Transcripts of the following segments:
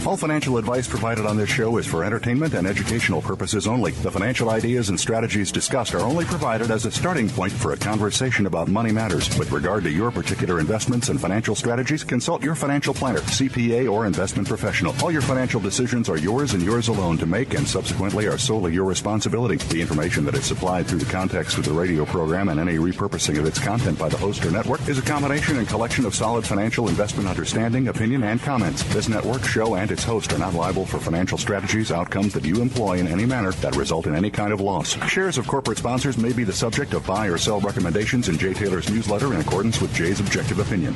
All financial advice provided on this show is for entertainment and educational purposes only. The financial ideas and strategies discussed are only provided as a starting point for a conversation about money matters. With regard to your particular investments and financial strategies, consult your financial planner, CPA, or investment professional. All your financial decisions are yours and yours alone to make, and subsequently are solely your responsibility. The information that is supplied through the context of the radio program and any repurposing of its content by the host or network is a combination and collection of solid financial investment understanding, opinion, and comments. This network, show, and its host are not liable for financial strategies, outcomes that you employ in any manner that result in any kind of loss. Shares of corporate sponsors may be the subject of buy or sell recommendations in Jay Taylor's newsletter in accordance with Jay's objective opinion.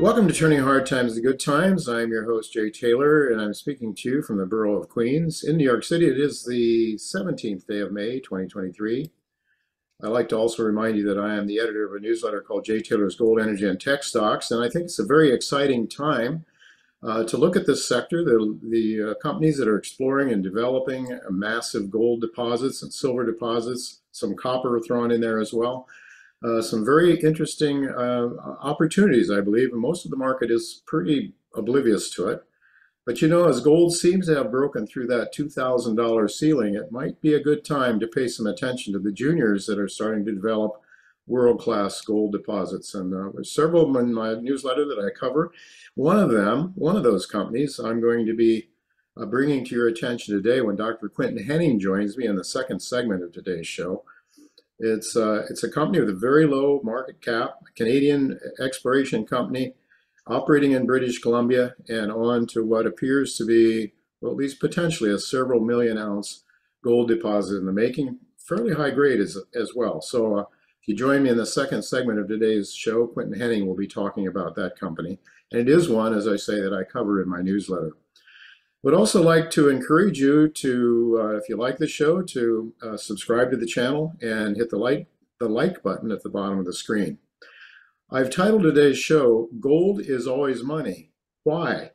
Welcome to Turning Hard Times to Good Times. I'm your host, Jay Taylor, and I'm speaking to you from the borough of Queens in New York City. It is the 17th day of May, 2023. I'd like to also remind you that I am the editor of a newsletter called Jay Taylor's Gold, Energy, and Tech Stocks, and I think it's a very exciting time to look at this sector, the companies that are exploring and developing massive gold deposits and silver deposits, some copper thrown in there as well. Some very interesting opportunities, I believe, and most of the market is pretty oblivious to it. But you know, as gold seems to have broken through that $2,000 ceiling, it might be a good time to pay some attention to the juniors that are starting to develop world-class gold deposits. And there's several of them in my newsletter that I cover. One of those companies, I'm going to be bringing to your attention today when Dr. Quinton Hennigh joins me in the second segment of today's show. It's a company with a very low market cap, a Canadian exploration company operating in British Columbia and on to what appears to be, well, at least potentially a several million ounce gold deposit in the making, fairly high grade as well. So if you join me in the second segment of today's show, Quinton Hennigh will be talking about that company. And it is one, as I say, that I cover in my newsletter. Would also like to encourage you to, if you like the show, to subscribe to the channel and hit the like button at the bottom of the screen. I've titled today's show, Gold is Always Money. Why?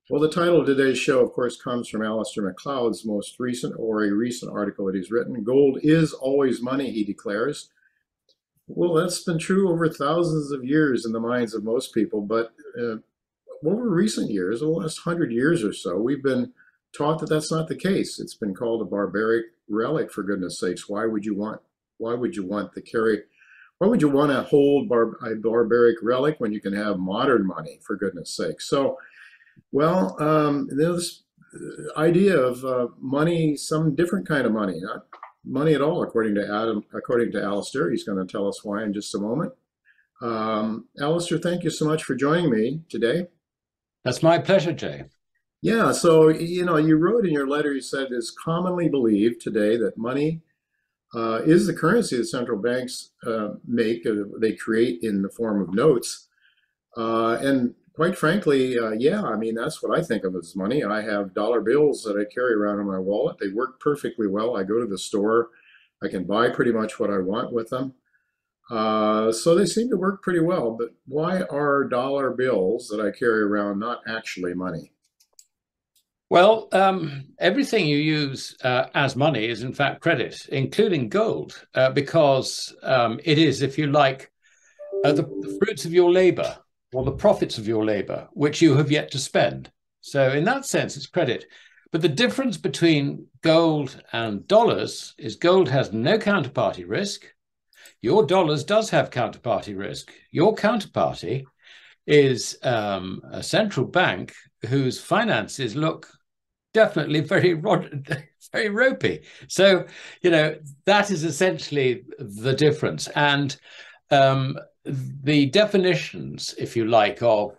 Well, the title of today's show, of course, comes from Alasdair Macleod's most recent article that he's written. Gold is always money, he declares. Well, that's been true over thousands of years in the minds of most people, but over recent years, the last 100 years or so, we've been taught that that's not the case. It's been called a barbaric relic, for goodness sakes. Why would you want to hold a barbaric relic when you can have modern money, for goodness sakes? So, well, this idea of money, some different kind of money, not money at all, according to Alasdair. He's going to tell us why in just a moment. Alasdair, thank you so much for joining me today. That's my pleasure, Jay. Yeah, so, you know, you wrote in your letter, you said it's commonly believed today that money is the currency that central banks they create in the form of notes. And quite frankly, yeah, I mean, that's what I think of as money. I have dollar bills that I carry around in my wallet. They work perfectly well. I go to the store. I can buy pretty much what I want with them. So they seem to work pretty well, but why are dollar bills that I carry around not actually money? Well, everything you use as money is in fact credit, including gold, because it is, if you like, the fruits of your labor or the profits of your labor, which you have yet to spend. So in that sense, it's credit. But the difference between gold and dollars is gold has no counterparty risk. Your dollars does have counterparty risk. Your counterparty is a central bank whose finances look definitely very ropey. So, you know, that is essentially the difference. And the definitions, if you like, of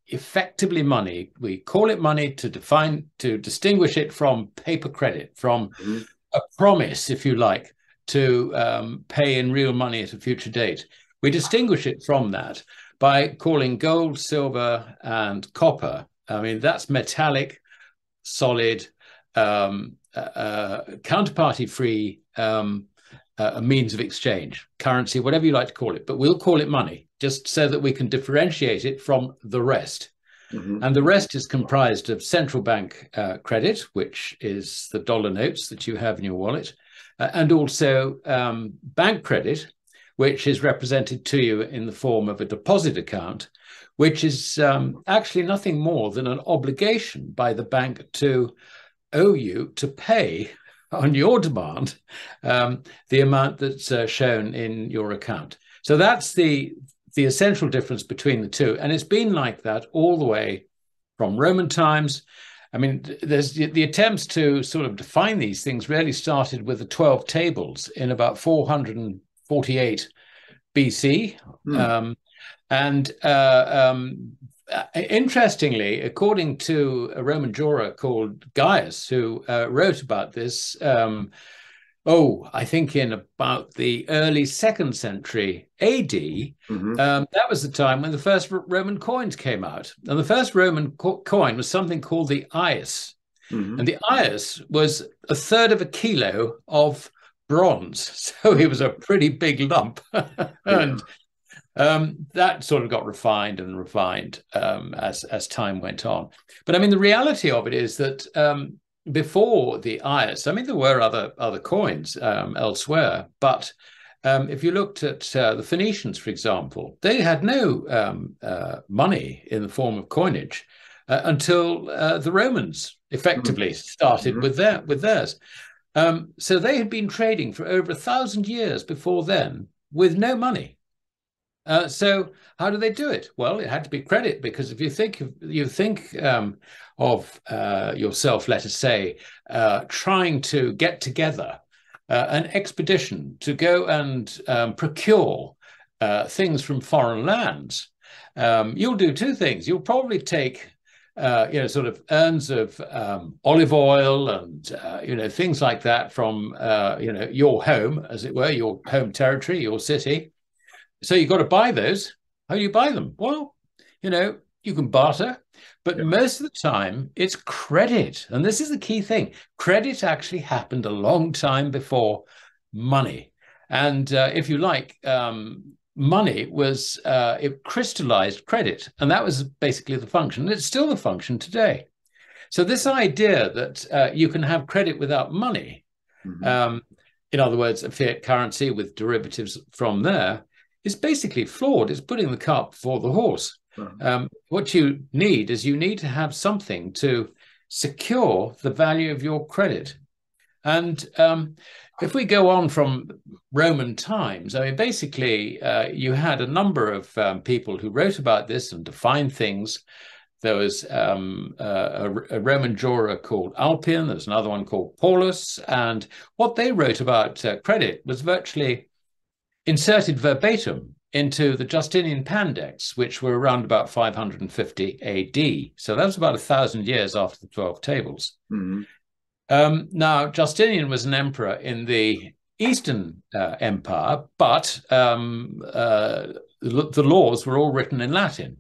effectively money, we call it money to distinguish it from paper credit, from a promise, if you like, to pay in real money at a future date. We distinguish it from that by calling gold, silver, and copper. I mean, that's metallic, solid, counterparty-free means of exchange, currency, whatever you like to call it. But we'll call it money, just so that we can differentiate it from the rest. And the rest is comprised of central bank credit, which is the dollar notes that you have in your wallet, and also bank credit, which is represented to you in the form of a deposit account, which is actually nothing more than an obligation by the bank to owe you to pay on your demand the amount that's shown in your account. So that's the essential difference between the two. And it's been like that all the way from Roman times. I mean, there's the attempts to sort of define these things really started with the 12 tables in about 448 BC. Interestingly, according to a Roman juror called Gaius, who wrote about this, I think in about the early 2nd century AD, that was the time when the first Roman coins came out. And the first Roman coin was something called the ius. And the ius was 1/3 of a kilo of bronze. So it was a pretty big lump. And that sort of got refined as time went on. But I mean, the reality of it is that before the ius, I mean, there were other coins elsewhere, but if you looked at the Phoenicians, for example, they had no money in the form of coinage until the Romans effectively started with theirs. So they had been trading for over 1,000 years before then with no money. So how do they do it? Well, it had to be credit, because if you think of yourself, let us say, trying to get together an expedition to go and procure things from foreign lands, you'll do two things. You'll probably take sort of urns of olive oil and things like that from your home, as it were, your home territory, your city. So you've got to buy those. How do you buy them? Well, you can barter, but most of the time it's credit. And this is the key thing. Credit actually happened a long time before money. And if you like, money was, it crystallized credit. And that was basically the function. And it's still the function today. So this idea that you can have credit without money, in other words, a fiat currency with derivatives from there, is basically flawed. It's putting the cart before the horse. What you need to have something to secure the value of your credit. And if we go on from Roman times, I mean, basically, you had a number of people who wrote about this and defined things. There was a Roman juror called Alpian. There's another one called Paulus. And what they wrote about credit was virtually inserted verbatim into the Justinian Pandects, which were around about 550 AD. So that was about 1,000 years after the 12 tables. Now, Justinian was an emperor in the Eastern Empire, but the laws were all written in Latin.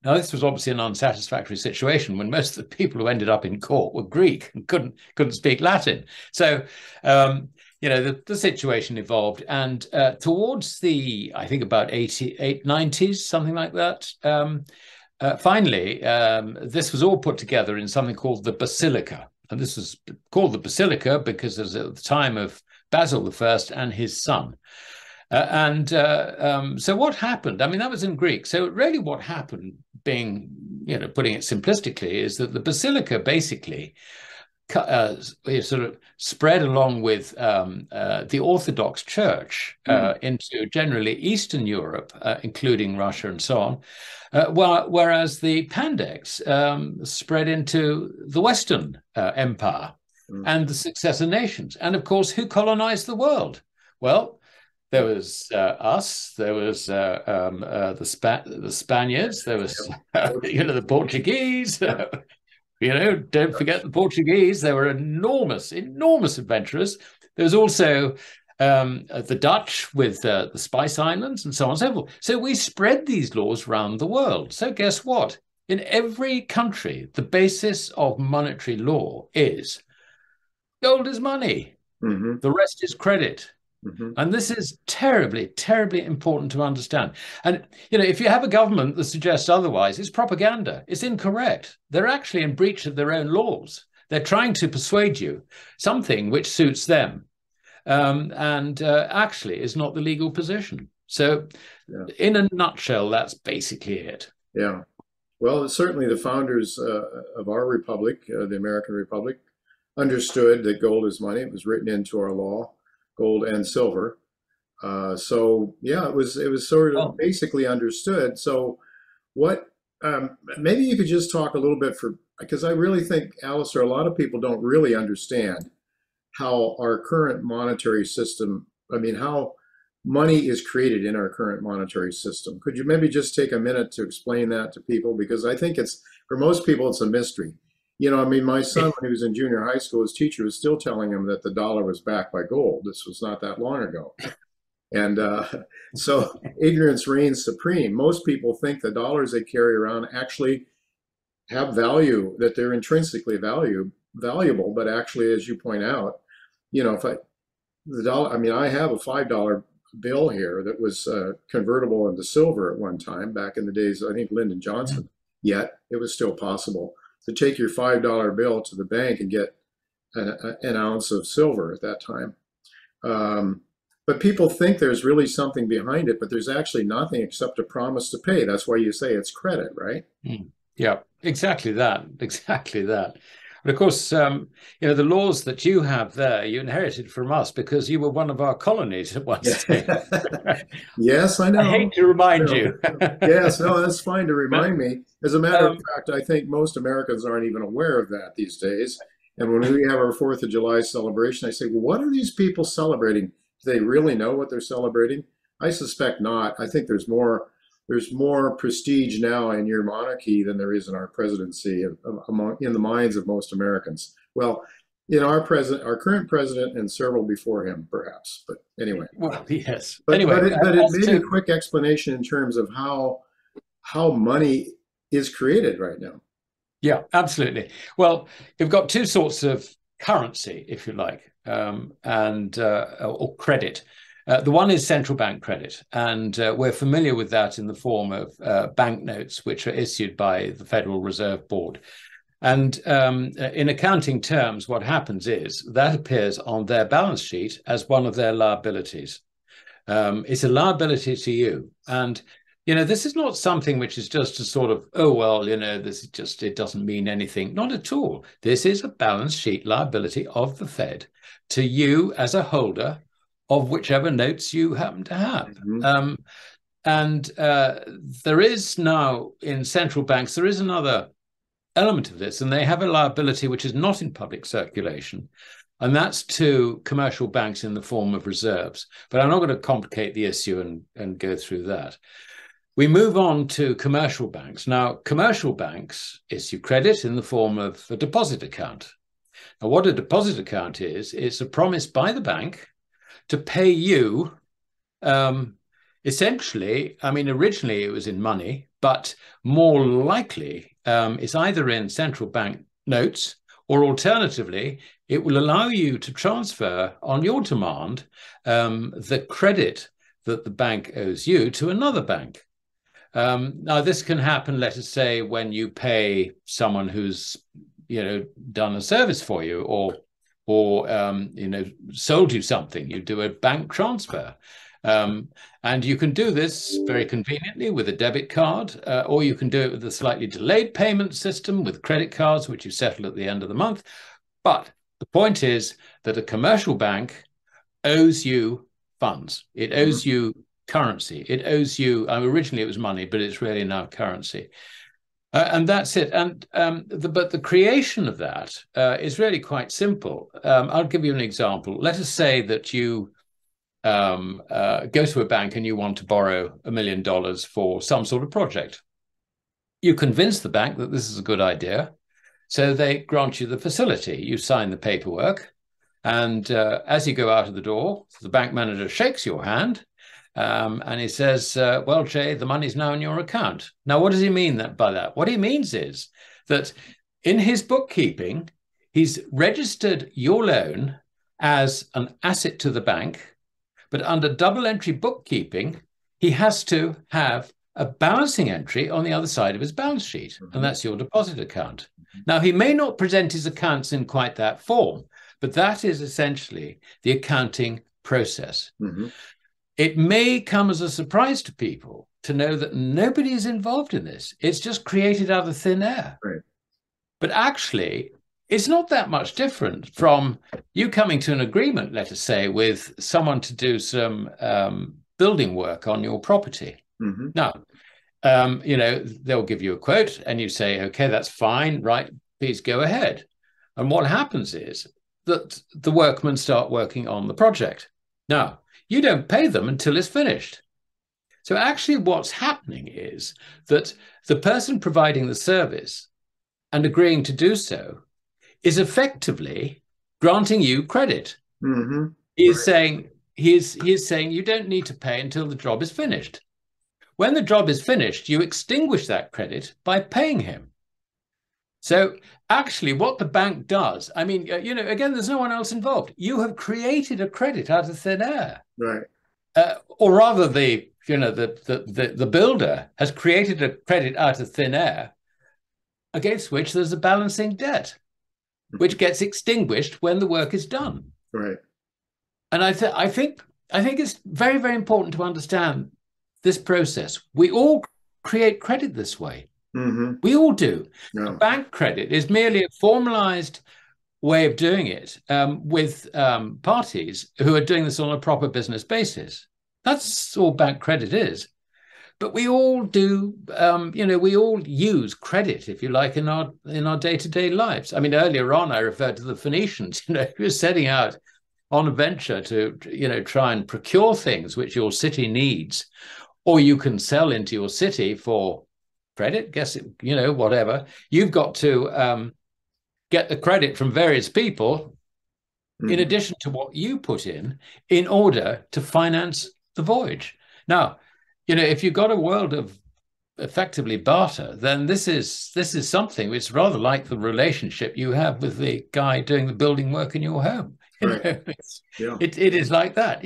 Now, this was obviously an unsatisfactory situation when most of the people who ended up in court were Greek and couldn't speak Latin. So, the situation evolved, and towards I think about 90s, something like that, finally, this was all put together in something called the Basilica. And this was called the Basilica because it was at the time of Basil I and his son. So what happened? I mean, that was in Greek. So really what happened, putting it simplistically, is that the Basilica basically sort of spread along with the Orthodox Church into generally Eastern Europe, including Russia and so on, whereas the Pandects spread into the Western Empire and the successor nations. And of course, who colonized the world? Well, there was us, there was the Spaniards, there was the Portuguese. Don't forget the Portuguese. They were enormous adventurers. There was also the Dutch with the Spice Islands and so on and so forth. So we spread these laws around the world. So guess what? In every country, the basis of monetary law is gold is money. The rest is credit. And this is terribly, terribly important to understand. And, if you have a government that suggests otherwise, it's propaganda. It's incorrect. They're actually in breach of their own laws. They're trying to persuade you something which suits them. and actually is not the legal position. So in a nutshell, that's basically it. Yeah. Well, certainly the founders of our republic, the American Republic, understood that gold is money. It was written into our law, gold and silver. So yeah, it was sort of basically understood. So what, maybe you could just talk a little bit because I really think, Alasdair, a lot of people don't really understand how our current monetary system, how money is created in our current monetary system. Could you maybe just take a minute to explain that to people? Because I think for most people, it's a mystery. My son, when he was in junior high school, his teacher was still telling him that the dollar was backed by gold. This was not that long ago. And so ignorance reigns supreme. Most people think the dollars they carry around actually have value, that they're intrinsically valuable. But actually, as you point out, I have a $5 bill here that was convertible into silver at one time, back in the days, I think Lyndon Johnson, yet it was still possible to take your $5 bill to the bank and get an ounce of silver at that time. But people think there's really something behind it, but there's actually nothing except a promise to pay. That's why you say it's credit, right? Yeah, exactly that. Exactly that. But of course, the laws that you have there, you inherited from us because you were one of our colonies at one stage. Yes, I know. I hate to remind you. Yes, no, that's fine to remind me. As a matter of fact, I think most Americans aren't even aware of that these days. And when we have our 4th of July celebration, I say, well, what are these people celebrating? Do they really know what they're celebrating? I suspect not. I think there's more prestige now in your monarchy than there is in our presidency in the minds of most Americans. Well, our current president, and several before him, perhaps. But anyway. Well, yes. But anyway, it made a quick explanation in terms of how money is created right now. Yeah, absolutely. Well, you've got two sorts of currency, if you like, or credit. The one is central bank credit, and we're familiar with that in the form of banknotes, which are issued by the Federal Reserve Board. And in accounting terms, what happens is that appears on their balance sheet as one of their liabilities. It's a liability to you. And, this is not something which is just a sort of, this is just, it doesn't mean anything. Not at all. This is a balance sheet liability of the Fed to you as a holder of whichever notes you happen to have. There is now in central banks, there is another element of this, and they have a liability which is not in public circulation, and that's to commercial banks in the form of reserves. But I'm not going to complicate the issue and go through that. We move on to commercial banks. Now, commercial banks issue credit in the form of a deposit account. Now, what a deposit account is, it's a promise by the bank to pay you, essentially, originally it was in money, but more likely it's either in central bank notes, or alternatively, it will allow you to transfer on your demand the credit that the bank owes you to another bank. Now, this can happen, let us say, when you pay someone who's, done a service for you, or sold you something. You do a bank transfer. And you can do this very conveniently with a debit card, or you can do it with a slightly delayed payment system with credit cards, which you settle at the end of the month. But the point is that a commercial bank owes you funds. It owes you currency. It owes you, originally it was money, but it's really now currency. And that's it. And but the creation of that is really quite simple. I'll give you an example. Let us say that you go to a bank and you want to borrow $1 million for some sort of project. You convince the bank that this is a good idea, so they grant you the facility. You sign the paperwork, and as you go out of the door, the bank manager shakes your hand. And he says, well, Jay, the money's now in your account. Now, what does he mean by that? What he means is that in his bookkeeping, he's registered your loan as an asset to the bank, but under double entry bookkeeping, he has to have a balancing entry on the other side of his balance sheet, and that's your deposit account. Now, he may not present his accounts in quite that form, but that is essentially the accounting process. Mm-hmm. It may come as a surprise to people to know that nobody is involved in this. It's just created out of thin air. Right. But actually, it's not that much different from you coming to an agreement, let us say, with someone to do some building work on your property. Mm-hmm. Now, they'll give you a quote and you say, okay, that's fine, right, please go ahead. And what happens is that the workmen start working on the project. Now, you don't pay them until it's finished. So actually what's happening is that the person providing the service and agreeing to do so is effectively granting you credit. Mm-hmm. He's saying you don't need to pay until the job is finished. When the job is finished, you extinguish that credit by paying him. So actually what the bank does, I mean, again, there's no one else involved. You have created a credit out of thin air. Right. Or rather the builder has created a credit out of thin air against which there's a balancing debt, which gets extinguished when the work is done. Right. And I think it's very, very important to understand this process. We all create credit this way. Mm-hmm. We all do. Yeah. Bank credit is merely a formalized way of doing it with parties who are doing this on a proper business basis. That's all bank credit is. But we all do, we all use credit, if you like, in our day-to-day lives. I mean, earlier on, I referred to the Phoenicians, who were setting out on a venture to, try and procure things which your city needs, or you can sell into your city for credit, whatever. You've got to get the credit from various people in addition to what you put in order to finance the voyage. Now, if you've got a world of effectively barter, then this is something which is rather like the relationship you have with the guy doing the building work in your home. Right. It is like that.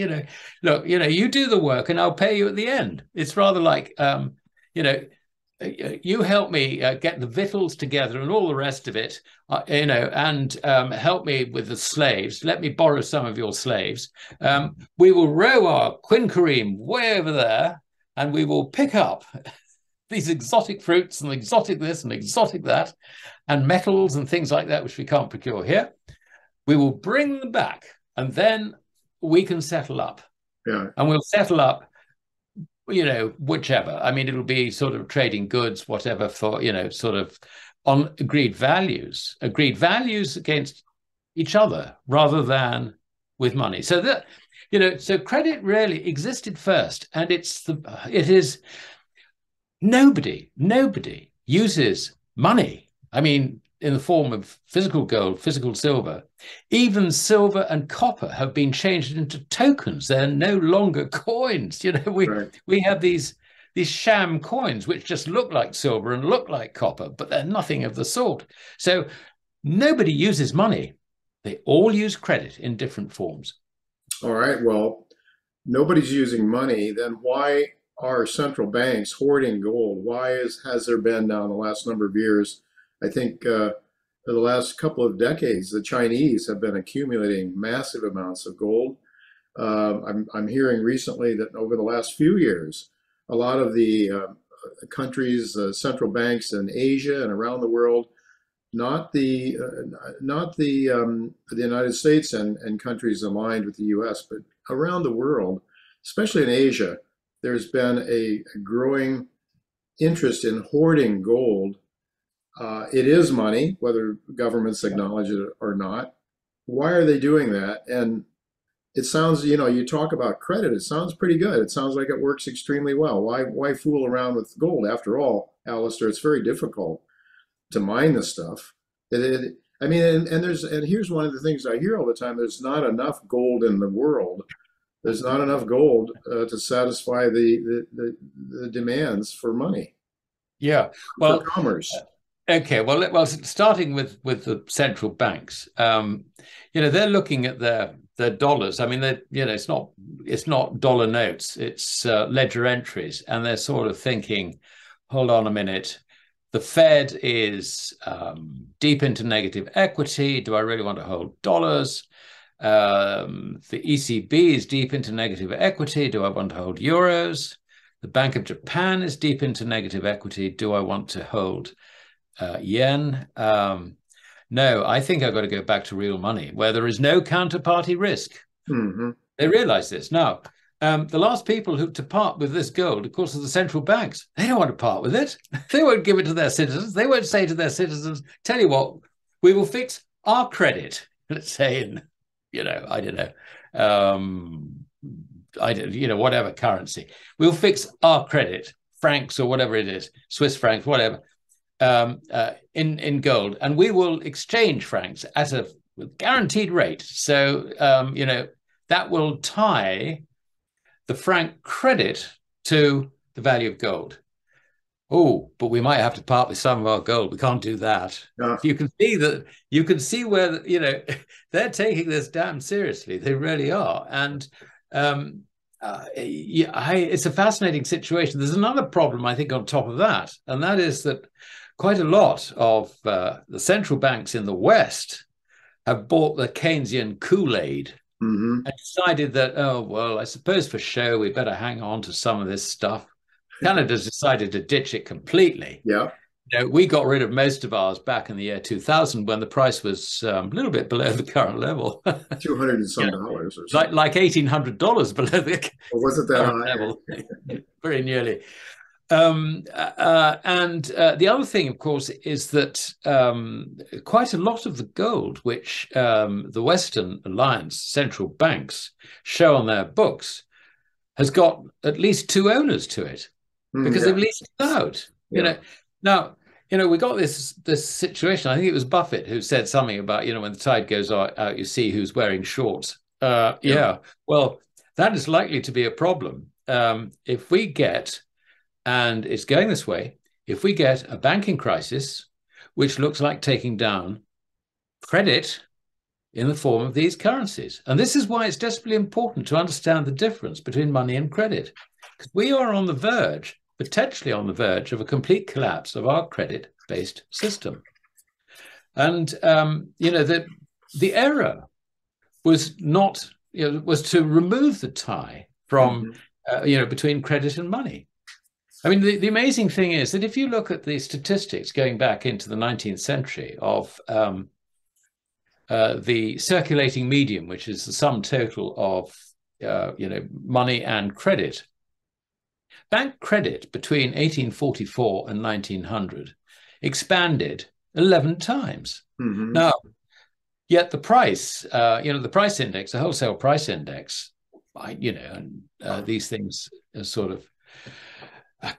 Look, you do the work and I'll pay you at the end. It's rather like, you help me get the victuals together and all the rest of it, and help me with the slaves. Let me borrow some of your slaves. We will row our quinquereme way over there, and we will pick up these exotic fruits and exotic this and exotic that, and metals and things like that, which we can't procure here. We will bring them back, and then we can settle up. Yeah. And we'll settle up, whichever. I mean, it'll be sort of trading goods, whatever, for, sort of on agreed values against each other rather than with money. So that, so credit really existed first, and it is nobody uses money. I mean, in the form of physical gold, physical silver. Even silver and copper have been changed into tokens. They're no longer coins. We have these sham coins which just look like silver and look like copper, but they're nothing of the sort. So nobody uses money. They all use credit in different forms. All right. Well, nobody's using money. Then why are central banks hoarding gold? Why has there been now in the last number of years? I think for the last couple of decades, the Chinese have been accumulating massive amounts of gold. I'm hearing recently that over the last few years, a lot of the countries, central banks in Asia and around the world, not the United States and countries aligned with the U.S., but around the world, especially in Asia, there's been a growing interest in hoarding gold. It is money, whether governments acknowledge it or not. Why are they doing that? And it sounds, you talk about credit, it sounds pretty good. It sounds like it works extremely well. Why fool around with gold? After all, Alasdair, it's very difficult to mine this stuff. And here's one of the things I hear all the time. There's not enough gold in the world. There's not enough gold to satisfy the demands for money. Yeah, well, for commerce. Okay, well, starting with the central banks, they're looking at their dollars. I mean, it's not dollar notes, it's ledger entries, and they're sort of thinking, hold on a minute, The Fed is deep into negative equity. Do I really want to hold dollars? The ECB is deep into negative equity. Do I want to hold euros? The Bank of Japan is deep into negative equity. Do I want to hold yen? No, I think I've got to go back to real money where there is no counterparty risk. Mm-hmm. They realize this. Now, the last people who to part with this gold, of course, are the central banks. They don't want to part with it. They won't give it to their citizens. They won't say to their citizens, tell you what, we will fix our credit, let's say in, I don't know, whatever currency. We'll fix our credit, francs or whatever it is, Swiss francs, whatever, in gold. And we will exchange francs at a guaranteed rate. So, that will tie the franc credit to the value of gold. Oh, but we might have to part with some of our gold. We can't do that. No. You can see where, they're taking this damn seriously. They really are. And it's a fascinating situation. There's another problem, I think, on top of that. And that is that quite a lot of the central banks in the West have bought the Keynesian Kool-Aid. Mm-hmm. And decided that, oh, well, I suppose for show, we better hang on to some of this stuff. Canada's decided to ditch it completely. Yeah. We got rid of most of ours back in the year 2000 when the price was a little bit below the current level. $200 and some dollars or something. Like $1,800 below the was it that high? level. Very nearly. And the other thing, of course, is that quite a lot of the gold which the Western Alliance central banks show on their books has got at least two owners to it because they've leased it out. Now, we got this situation. I think it was Buffett who said something about, when the tide goes out, you see who's wearing shorts. Well, that is likely to be a problem if we get. And it's going this way. If we get a banking crisis, which looks like taking down credit in the form of these currencies. And this is why it's desperately important to understand the difference between money and credit. Because we are on the verge, potentially on the verge, of a complete collapse of our credit-based system. And, the error was not, was to remove the tie from, between credit and money. I mean, the amazing thing is that if you look at the statistics going back into the 19th century of the circulating medium, which is the sum total of, money and credit, bank credit between 1844 and 1900 expanded 11 times. Mm-hmm. Now, yet the price, the price index, the wholesale price index, these things are sort of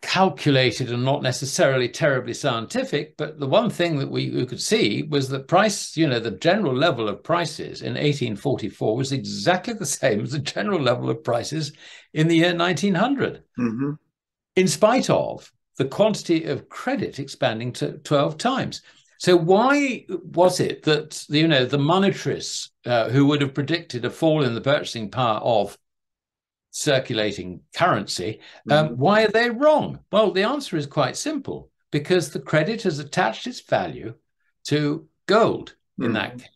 calculated and not necessarily terribly scientific, but the one thing that we could see was that price, the general level of prices in 1844 was exactly the same as the general level of prices in the year 1900, in spite of the quantity of credit expanding to 12 times. So why was it that, the monetarists who would have predicted a fall in the purchasing power of circulating currency, why are they wrong? Well, the answer is quite simple, because the credit has attached its value to gold in that case.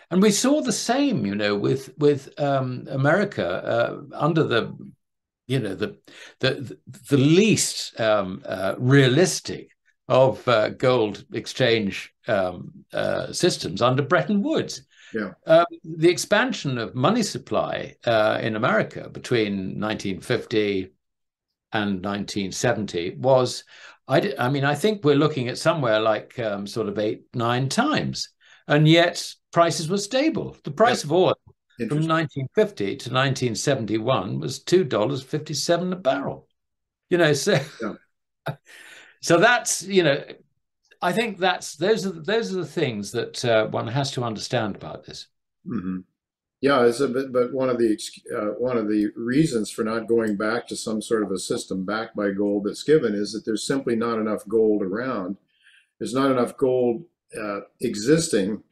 And we saw the same, with America under the least realistic of gold exchange systems under Bretton Woods. The expansion of money supply in America between 1950 and 1970 was, I think we're looking at somewhere like sort of 8-9 times, and yet prices were stable. The price of oil from 1950 to 1971 was $2.57 a barrel. So that's, I think those are the things that one has to understand about this. Mm-hmm. Yeah, but one of the reasons for not going back to some sort of a system backed by gold that's given is that there's simply not enough gold around. There's not enough gold existing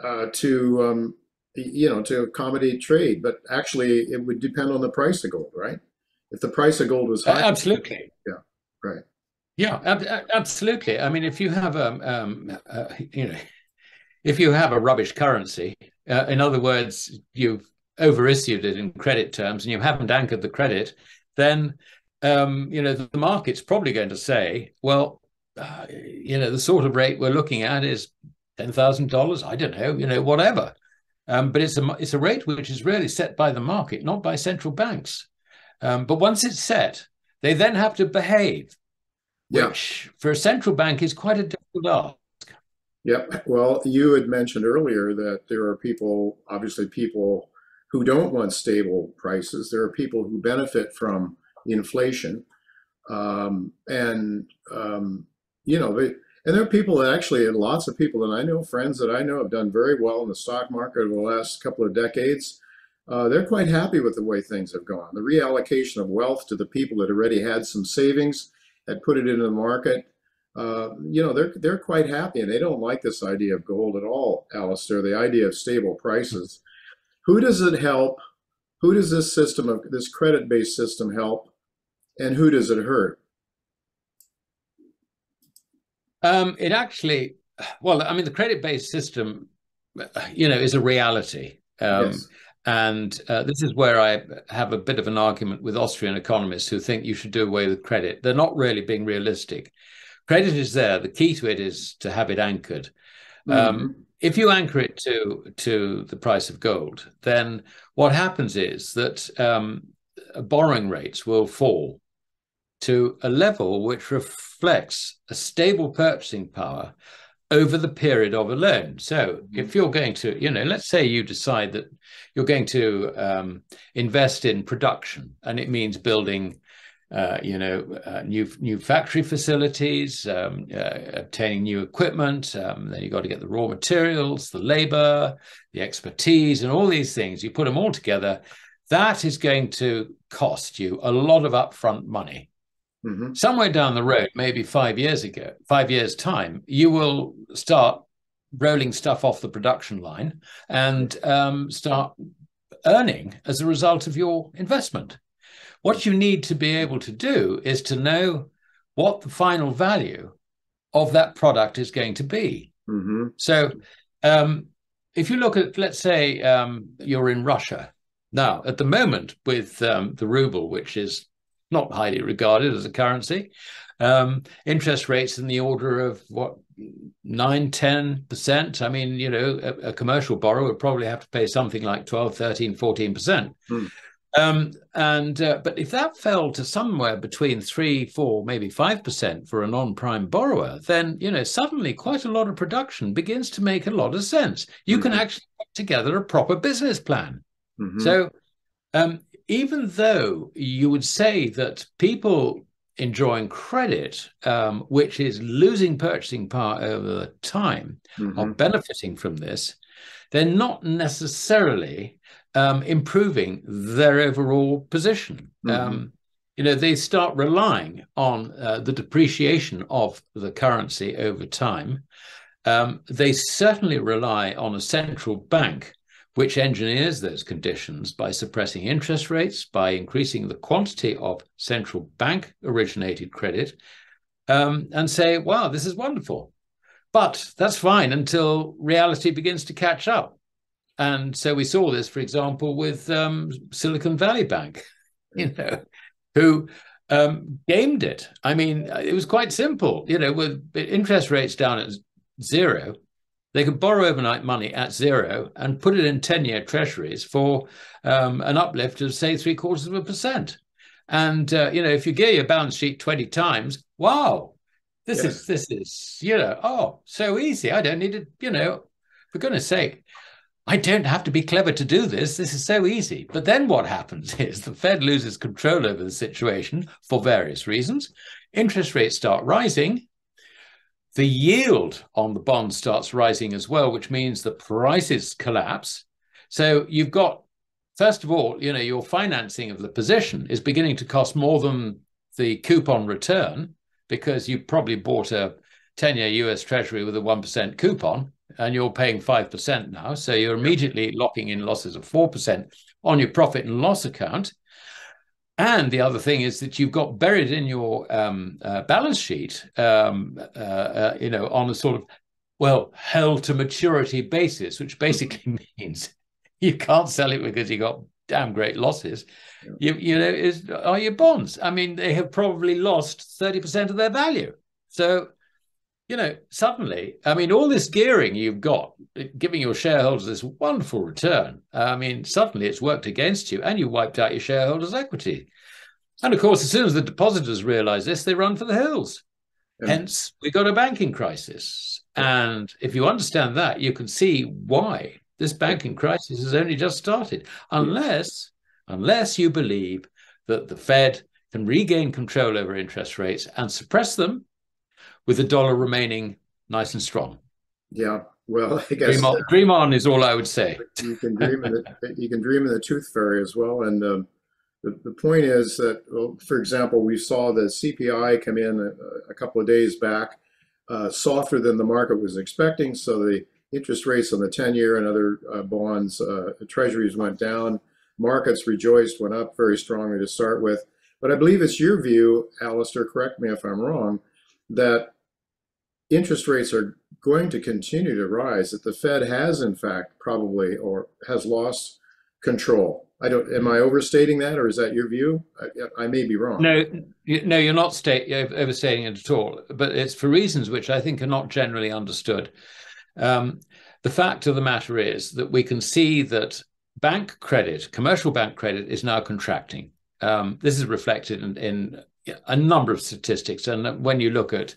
to accommodate trade. But actually, it would depend on the price of gold, right? If the price of gold was high, absolutely, yeah, right. Yeah, absolutely. I mean, if you have if you have a rubbish currency, in other words, you've overissued it in credit terms and you haven't anchored the credit, then the market's probably going to say, well, the sort of rate we're looking at is $10,000. I don't know, whatever. But it's a rate which is really set by the market, not by central banks. But once it's set, they then have to behave, Yeah. which for a central bank is quite a difficult ask. Yep. Well, you had mentioned earlier that there are people, obviously people who don't want stable prices. There are people who benefit from inflation. And and there are people that actually, and lots of people that I know, friends that I know have done very well in the stock market over the last couple of decades. They're quite happy with the way things have gone. The reallocation of wealth to the people that already had some savings, had put it into the market. They're quite happy, and they don't like this idea of gold at all, Alasdair. The idea of stable prices. Who does it help? Who does this credit-based system help, and who does it hurt? It actually, well, I mean, the credit-based system, is a reality. Yes. And this is where I have a bit of an argument with Austrian economists who think you should do away with credit. They're not really being realistic. Credit is there. The key to it is to have it anchored. Mm-hmm. If you anchor it to the price of gold, then what happens is that borrowing rates will fall to a level which reflects a stable purchasing power over the period of a loan. So if you're going to, let's say you decide that you're going to invest in production, and it means building new factory facilities, obtaining new equipment. Then you've got to get the raw materials, the labor, the expertise, and all these things. You put them all together. That is going to cost you a lot of upfront money. Mm-hmm. Somewhere down the road, maybe 5 years' time, you will start rolling stuff off the production line and start earning as a result of your investment. What you need to be able to do is to know what the final value of that product is going to be. Mm-hmm. So if you look at, let's say, you're in Russia. Now, at the moment, with the ruble, which is not highly regarded as a currency, interest rates in the order of, 9-10%. I mean, a commercial borrower would probably have to pay something like 12, 13, 14%. Mm. But if that fell to somewhere between 3, 4, maybe 5% for a non-prime borrower, then suddenly quite a lot of production begins to make a lot of sense. You can actually put together a proper business plan. Mm-hmm. So even though you would say that people enjoying credit, which is losing purchasing power over time, are benefiting from this, they're not necessarily improving their overall position. They start relying on the depreciation of the currency over time. They certainly rely on a central bank which engineers those conditions by suppressing interest rates, by increasing the quantity of central bank originated credit, and say, wow, this is wonderful. But that's fine until reality begins to catch up. And so we saw this, for example, with Silicon Valley Bank, who gamed it. I mean, it was quite simple, with interest rates down at zero. They could borrow overnight money at zero and put it in 10-year treasuries for an uplift of, say, 0.75%. And, if you gear your balance sheet 20 times, wow, this is, so easy. I don't need to, for goodness sake, I don't have to be clever to do this. This is so easy. But then what happens is the Fed loses control over the situation for various reasons. Interest rates start rising. The yield on the bond starts rising as well, which means the prices collapse. So you've got, first of all, your financing of the position is beginning to cost more than the coupon return, because you probably bought a 10-year US Treasury with a 1% coupon and you're paying 5% now. So you're immediately locking in losses of 4% on your profit and loss account. And the other thing is that you've got buried in your balance sheet, on a sort of, well, held to maturity basis, which basically means you can't sell it because you got damn great losses. Are your bonds. I mean, they have probably lost 30% of their value. So, suddenly, I mean, all this gearing you've got, giving your shareholders this wonderful return, I mean, suddenly it's worked against you and you wiped out your shareholders' equity. And of course, as soon as the depositors realize this, they run for the hills. Hence, we got a banking crisis. And if you understand that, you can see why this banking crisis has only just started, unless you believe that the Fed can regain control over interest rates and suppress them with the dollar remaining nice and strong. Yeah, well, I guess dream on is all I would say. You can dream in the tooth fairy as well. And the point is that, well, for example, we saw the CPI come in a couple of days back, softer than the market was expecting. So the interest rates on the 10-year and other bonds, treasuries went down. Markets rejoiced, went up very strongly to start with. But I believe it's your view, Alasdair, correct me if I'm wrong, that interest rates are going to continue to rise, that the Fed has in fact probably or has lost control. Am I overstating that, or is that your view? I may be wrong. No, you're not overstating it at all, but it's for reasons which I think are not generally understood. The fact of the matter is that we can see that bank credit, commercial bank credit, is now contracting. This is reflected in a number of statistics. And when you look at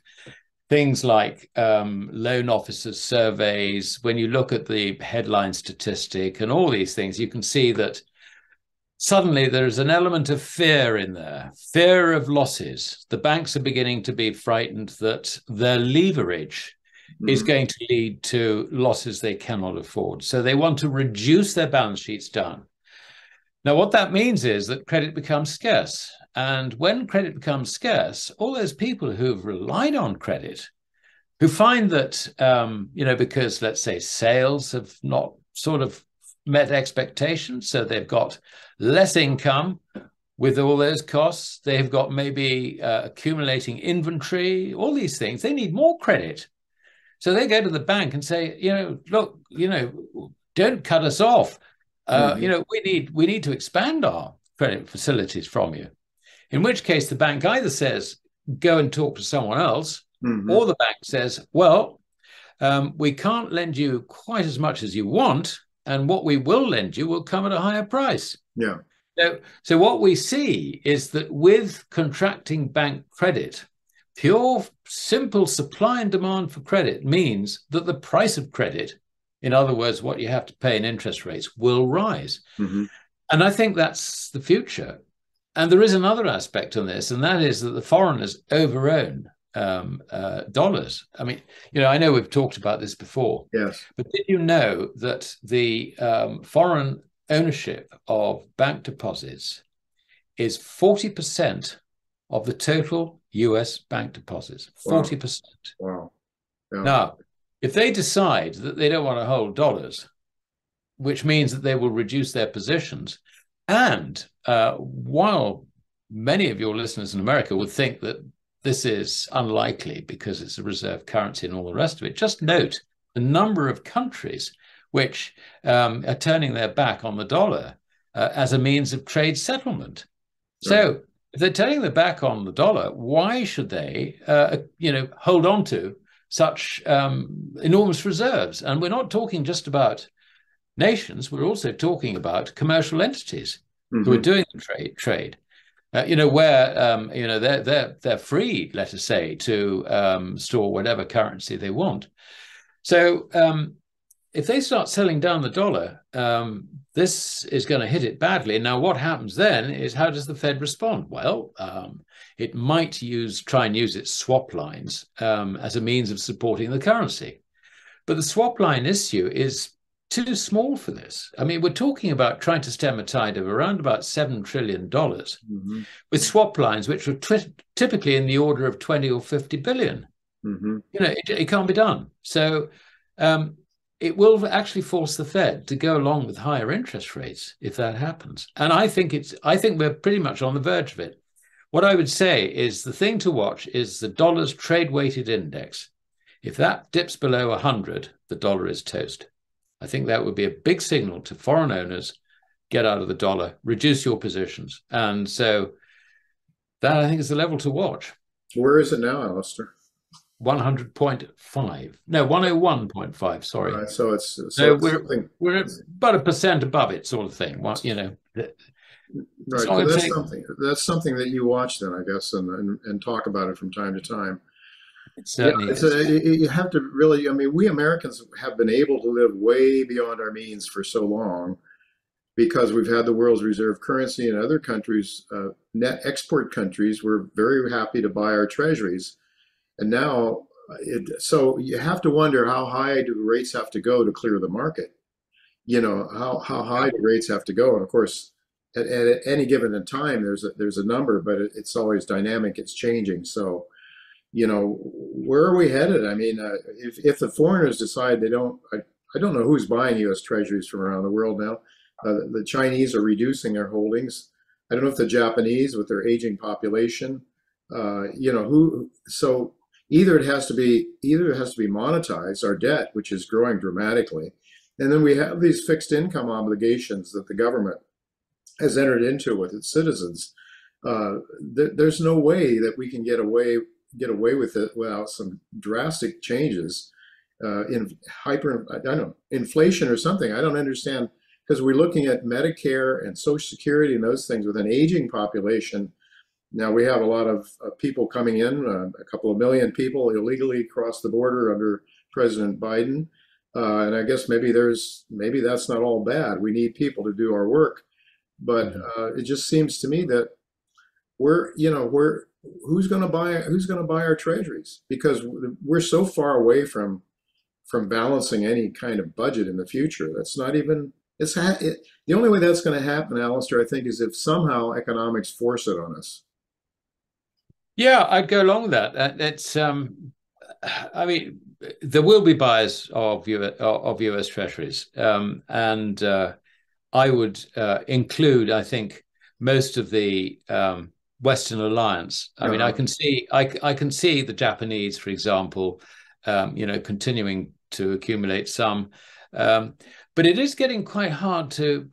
things like loan officers' surveys, when you look at the headline statistic and all these things, you can see that suddenly there's an element of fear in there, fear of losses. The banks are beginning to be frightened that their leverage is going to lead to losses they cannot afford. So they want to reduce their balance sheets down. Now, what that means is that credit becomes scarce. And when credit becomes scarce, all those people who've relied on credit, who find that, because, let's say, sales have not sort of met expectations, so they've got less income with all those costs, they've got maybe accumulating inventory, all these things, they need more credit. So they go to the bank and say, look, don't cut us off. We need to expand our credit facilities from you. In which case the bank either says, go and talk to someone else, or the bank says, well, we can't lend you quite as much as you want, and what we will lend you will come at a higher price. Yeah. So what we see is that with contracting bank credit, pure, simple supply and demand for credit means that the price of credit, in other words, what you have to pay in interest rates, will rise. And I think that's the future. And there is another aspect on this, and that is that the foreigners overown dollars. I mean, I know we've talked about this before. Yes. But did you know that the foreign ownership of bank deposits is 40% of the total US bank deposits? 40%. Wow. Yeah. Now, if they decide that they don't want to hold dollars, which means that they will reduce their positions, and while many of your listeners in America would think that this is unlikely because it's a reserve currency and all the rest of it, just note the number of countries which are turning their back on the dollar as a means of trade settlement. Right. So if they're turning their back on the dollar, why should they, hold on to such enormous reserves? And we're not talking just about nations. We're also talking about commercial entities who are doing the trade. Where they're free, let us say, to store whatever currency they want. So if they start selling down the dollar, this is going to hit it badly. Now, what happens then is, how does the Fed respond? Well, it might try and use its swap lines as a means of supporting the currency. But the swap line issue is too small for this. I mean, we're talking about trying to stem a tide of around about $7 trillion with swap lines, which are typically in the order of 20 or 50 billion. It can't be done. So it will actually force the Fed to go along with higher interest rates if that happens. And I think we're pretty much on the verge of it. What I would say is the thing to watch is the dollar's trade weighted index. If that dips below 100, the dollar is toast. I think that would be a big signal to foreign owners: get out of the dollar, reduce your positions. And so that, I think, is the level to watch. Where is it now, Alasdair? 100.5. No, 101.5, sorry. So it's we're about 1% above it, sort of thing. Right. So that's something that you watch then, I guess, and talk about it from time to time. Certainly you have to really, I mean, we Americans have been able to live way beyond our means for so long because we've had the world's reserve currency, and other countries, net export countries, were very happy to buy our treasuries. And now, so you have to wonder, how high do rates have to go to clear the market? How high do rates have to go? And of course, at any given time, there's a number, but it's always dynamic. It's changing. So, where are we headed? I mean, if the foreigners decide they don't, I don't know who's buying U.S. treasuries from around the world now. The Chinese are reducing their holdings. I don't know if the Japanese, with their aging population, so either it has to be monetized, our debt, which is growing dramatically, and then we have these fixed income obligations that the government has entered into with its citizens. There's no way that we can get away with it without some drastic changes in inflation or something. I don't understand, because we're looking at Medicare and Social Security and those things with an aging population. Now we have a lot of people coming in, a couple of million people illegally across the border under President Biden. And I guess maybe that's not all bad. We need people to do our work. But it just seems to me that who's going to buy our treasuries, because we're so far away from balancing any kind of budget in the future. That's not even, the only way that's going to happen, Alasdair, I think, is if somehow economics force it on us. Yeah, I'd go along with that. I mean, there will be buyers of US treasuries, and I would include, I think, most of the Western alliance. I mean, I can see the Japanese, for example, continuing to accumulate some, but it is getting quite hard to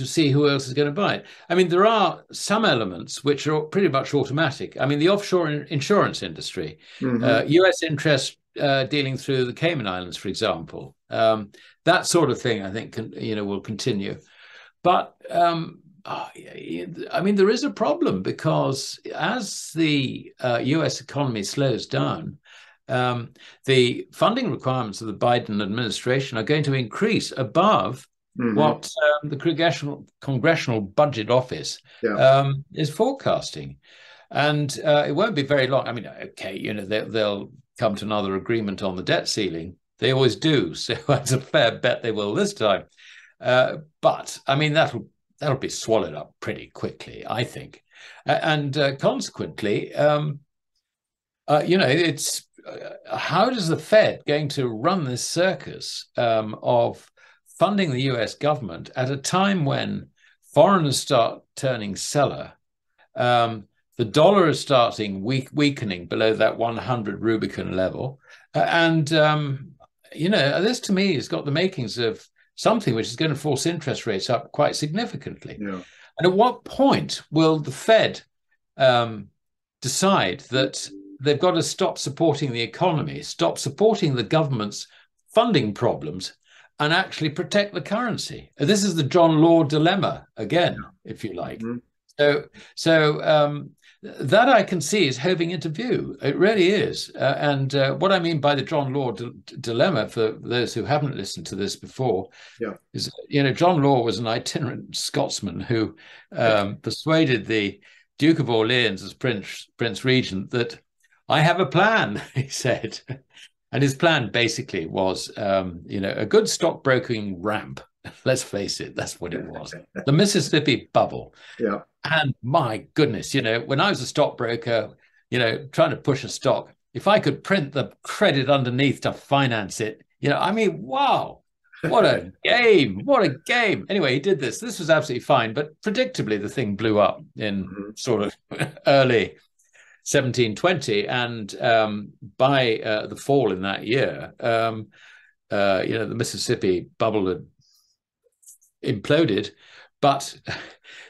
see who else is going to buy it. I mean, there are some elements which are pretty much automatic. I mean, the offshore insurance industry, US interest dealing through the Cayman Islands, for example, that sort of thing, I think, will continue. But I mean, there is a problem, because as the US economy slows down, the funding requirements of the Biden administration are going to increase above what the Congressional Budget Office is forecasting. And it won't be very long. I mean, okay, they'll come to another agreement on the debt ceiling. They always do. So it's a fair bet they will this time. But I mean, that'll be swallowed up pretty quickly, I think. And consequently, it's how does the Fed going to run this circus of funding the US government at a time when foreigners start turning seller? The dollar is starting weakening below that 100 Rubicon level. This to me has got the makings of something which is going to force interest rates up quite significantly. Yeah. And at what point will the Fed decide that they've got to stop supporting the economy, stop supporting the government's funding problems, and actually protect the currency? This is the John Law dilemma again, if you like. So that I can see is hoving into view. It really is. And what I mean by the John Law dilemma, for those who haven't listened to this before, is, John Law was an itinerant Scotsman who persuaded the Duke of Orleans as Prince Regent that I have a plan, he said. And his plan basically was, a good stockbroking ramp. Let's face it, that's what it was. The Mississippi bubble. Yeah. And my goodness, when I was a stockbroker, trying to push a stock, if I could print the credit underneath to finance it, I mean, wow. What a game. What a game. Anyway, he did this. This was absolutely fine. But predictably, the thing blew up in sort of early 1720. And by the fall in that year, the Mississippi bubble had imploded. But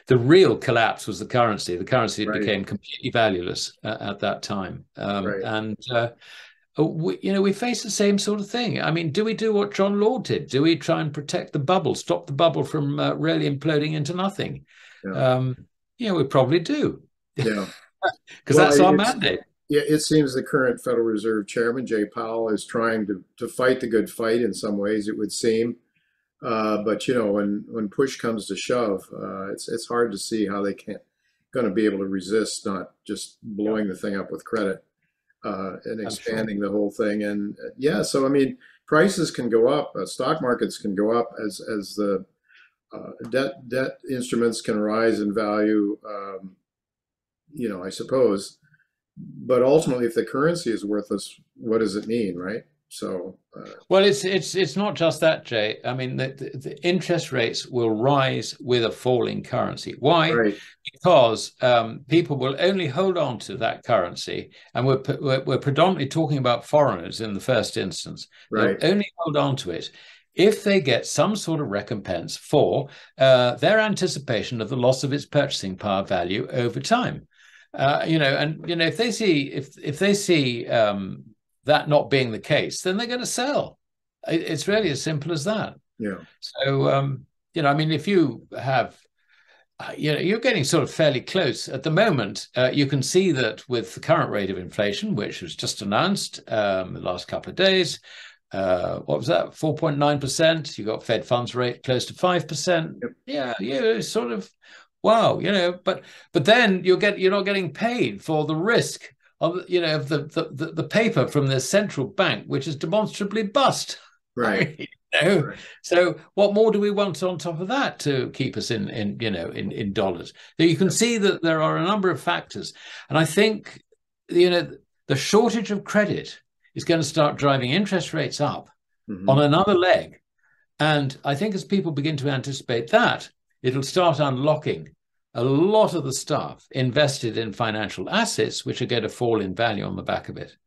the real collapse was the currency. The currency became completely valueless at that time. And we face the same sort of thing. I mean, do we do what John Law did? Do we try and protect the bubble, stop the bubble from really imploding into nothing? We probably do. Yeah, because that's our mandate. Yeah, it seems the current Federal Reserve Chairman, Jay Powell, is trying to fight the good fight in some ways, it would seem. But when push comes to shove, it's hard to see how they going to be able to resist not just blowing the thing up with credit. And expanding the whole thing. And so I mean, prices can go up, stock markets can go up as the debt instruments can rise in value, I suppose. But ultimately, if the currency is worthless, what does it mean, right? So, well, it's not just that, Jay. I mean, the interest rates will rise with a falling currency. Why? Right. Because people will only hold on to that currency, and we're predominantly talking about foreigners in the first instance. Right. They'll only hold on to it if they get some sort of recompense for their anticipation of the loss of its purchasing power value over time. If they see that not being the case, then they're going to sell. It's really as simple as that. Yeah. So, I mean, if you have, you're getting sort of fairly close at the moment. You can see that with the current rate of inflation, which was just announced the last couple of days, what was that? 4.9%. You got Fed funds rate close to 5%. Yep. Yeah, sort of, wow, but then you're not getting paid for the risk of the paper from the central bank, which is demonstrably bust. Right. Right. So what more do we want on top of that to keep us in dollars? So you can see that there are a number of factors, and I think the shortage of credit is going to start driving interest rates up on another leg, and I think as people begin to anticipate that, it'll start unlocking a lot of the stuff invested in financial assets, which are going to fall in value on the back of it.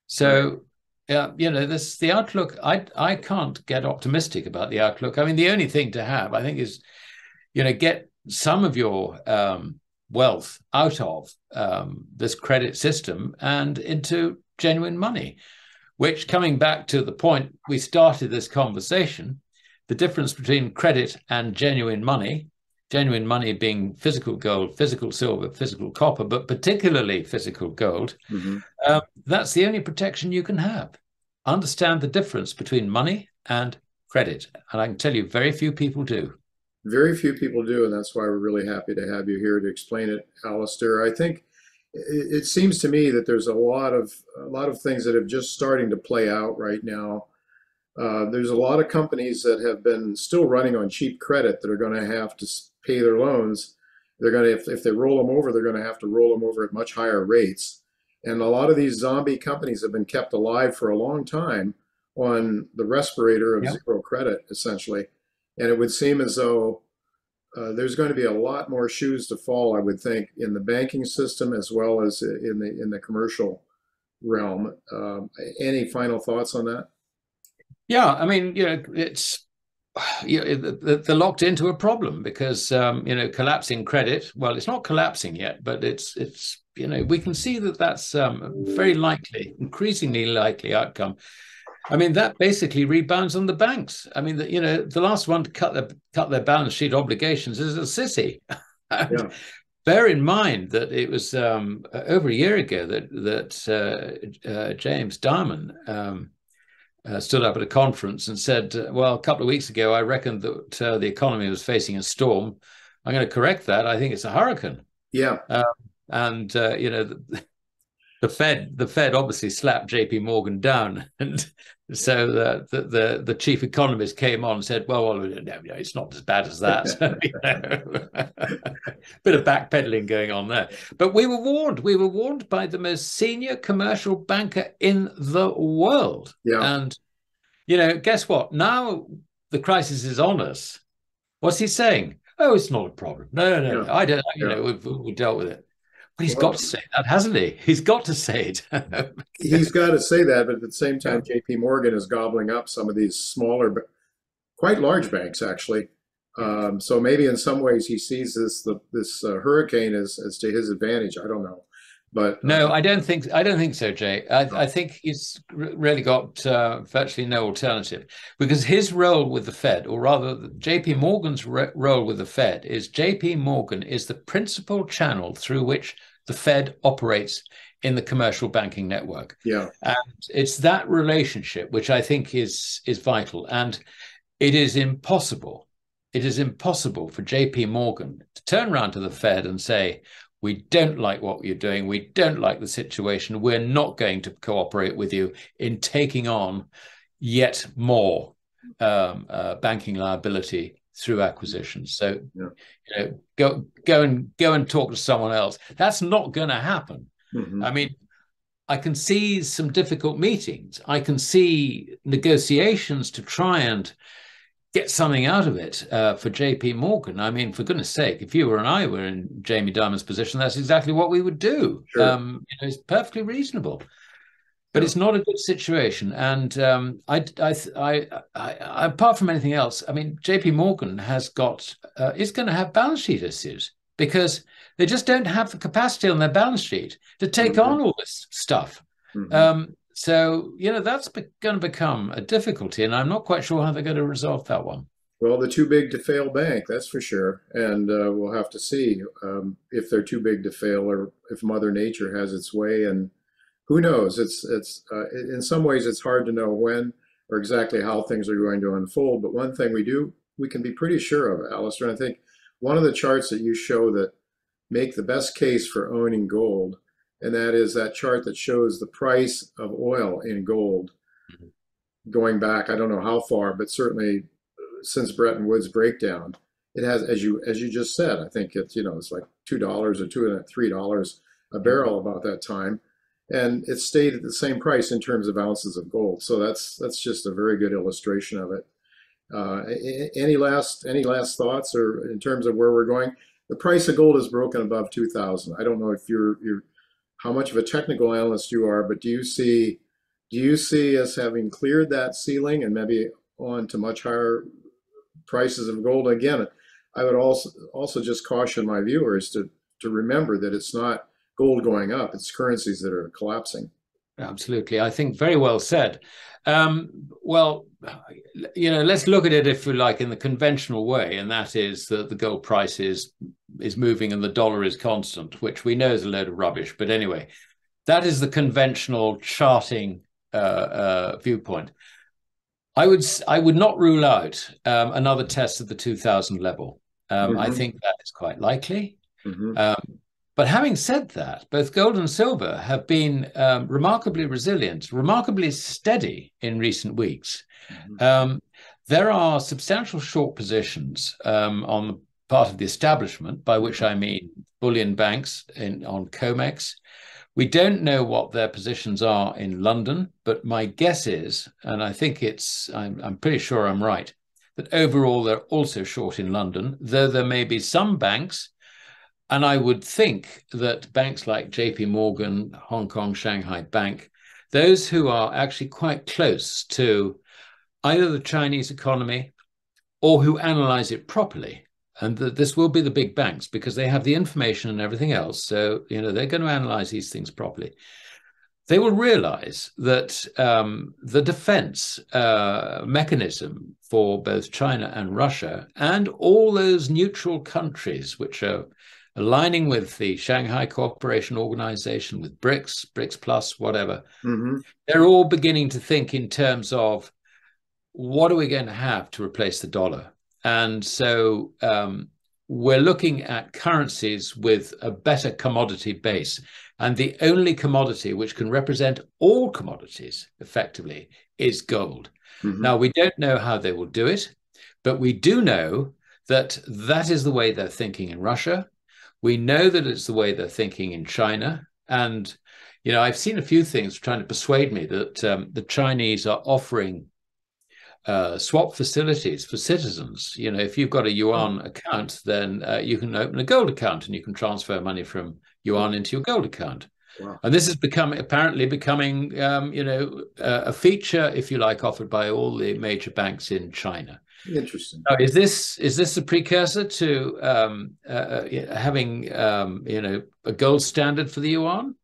So, the outlook, I can't get optimistic about the outlook. I mean, the only thing to have, I think, is, get some of your wealth out of this credit system and into genuine money, which, coming back to the point we started this conversation, the difference between credit and genuine money being physical gold, physical silver, physical copper, but particularly physical gold, that's the only protection you can have. Understand the difference between money and credit. And I can tell you, very few people do. Very few people do, and that's why we're really happy to have you here to explain it, Alasdair. I think it seems to me that there's a lot of things that are just starting to play out right now. There's a lot of companies that have been still running on cheap credit that are going to have to pay their loans. They're going to, if they roll them over, they're going to have to roll them over at much higher rates. And a lot of these zombie companies have been kept alive for a long time on the respirator of zero credit, essentially. And it would seem as though there's going to be a lot more shoes to fall, I would think, in the banking system as well as in the commercial realm. Any final thoughts on that? Yeah, I mean, it's they're locked into a problem because collapsing credit. Well, it's not collapsing yet, but it's we can see that that's very likely, increasingly likely outcome. I mean, that basically rebounds on the banks. I mean, the last one to cut their balance sheet obligations is a sissy. Bear in mind that it was over a year ago that James Diamond stood up at a conference and said, well, a couple of weeks ago, I reckoned that the economy was facing a storm. I'm going to correct that. I think it's a hurricane. Yeah. The Fed obviously slapped JP Morgan down. And so the chief economist came on and said, well, no, it's not as bad as that. Bit of backpedaling going on there. But we were warned. We were warned by the most senior commercial banker in the world. Yeah. And Guess what? Now the crisis is on us. What's he saying? Oh, it's not a problem. No, no, Yeah, no. I don't, yeah. we've dealt with it. But he's got Well, to say that, hasn't he? He's got to say it. he's got to say that, but at the same Yeah. time, J.P. Morgan is gobbling up some of these smaller, but quite large banks, actually. So maybe in some ways he sees this hurricane as to his advantage. I don't know, but No, I don't think so, Jay. I think he's really got virtually no alternative because his role with the Fed, or rather, J.P. Morgan's role with the Fed is J.P. Morgan is the principal channel through which the Fed operates in the commercial banking network, yeah, and it's that relationship which I think is vital. And it is impossible. It is impossible for J.P. Morgan to turn around to the Fed and say, we don't like what you're doing. We don't like the situation. We're not going to cooperate with you in taking on yet more banking liability through acquisitions. So, yeah. go and talk to someone else. That's not going to happen. Hmm. I mean, I can see some difficult meetings. I can see negotiations to try and get something out of it for JP Morgan. I mean, for goodness sake, if you and I were in Jamie Dimon's position, that's exactly what we would do. Sure. It's perfectly reasonable, but Yeah. it's not a good situation. And apart from anything else, I mean, JP Morgan is going to have balance sheet issues because they just don't have the capacity on their balance sheet to take Hmm. on all this stuff. Hmm. So, that's going to become a difficulty, and I'm not quite sure how they're going to resolve that one. Well, they're too big to fail bank, that's for sure. And we'll have to see if they're too big to fail or if Mother Nature has its way. And who knows? It's in some ways it's hard to know when or exactly how things are going to unfold. But one thing we can be pretty sure of, Alistair. And I think one of the charts that you show that make the best case for owning gold, and that is that chart that shows the price of oil in gold going back, I don't know how far, but certainly since Bretton Woods breakdown, it has, as you just said, I think it's like $2 or $3 a barrel about that time, and it stayed at the same price in terms of ounces of gold. So that's just a very good illustration of it. Any last thoughts or in terms of where we're going? The price of gold is broken above 2,000. I don't know if you're how much of a technical analyst you are, but do you see us having cleared that ceiling and maybe on to much higher prices of gold? Again, I would also just caution my viewers to remember that it's not gold going up; it's currencies that are collapsing. Absolutely. I think very well said. Well, let's look at it, if you like, in the conventional way, and that is that the gold price is moving and the dollar is constant, which we know is a load of rubbish. But anyway, that is the conventional charting viewpoint. I would not rule out another test of the 2000 level. I Hmm. think that is quite likely. Hmm. Um, but having said that, both gold and silver have been remarkably resilient, remarkably steady in recent weeks. Hmm. Um, there are substantial short positions on the part of the establishment, by which I mean bullion banks on COMEX. We don't know what their positions are in London, but my guess is, and I think I'm pretty sure I'm right, that overall they're also short in London, though there may be some banks, and I would think that banks like JP Morgan, Hong Kong, Shanghai Bank, those who are actually quite close to either the Chinese economy or who analyze it properly. And this will be the big banks because they have the information and everything else. So, they're going to analyze these things properly. They will realize that the defense mechanism for both China and Russia and all those neutral countries which are aligning with the Shanghai Cooperation Organization, with BRICS Plus, whatever, Hmm. they're all beginning to think in terms of what are we going to have to replace the dollar? And so we're looking at currencies with a better commodity base. And the only commodity which can represent all commodities effectively is gold. Hmm. Now, we don't know how they will do it, but we do know that that is the way they're thinking in Russia. We know that it's the way they're thinking in China. And, I've seen a few things trying to persuade me that the Chinese are offering swap facilities for citizens. You know, if you've got a yuan account, then you can open a gold account and you can transfer money from yuan into your gold account. Wow. And this is apparently becoming, a feature, if you like, offered by all the major banks in China. Interesting. Now, is this a precursor to having a gold standard for the yuan?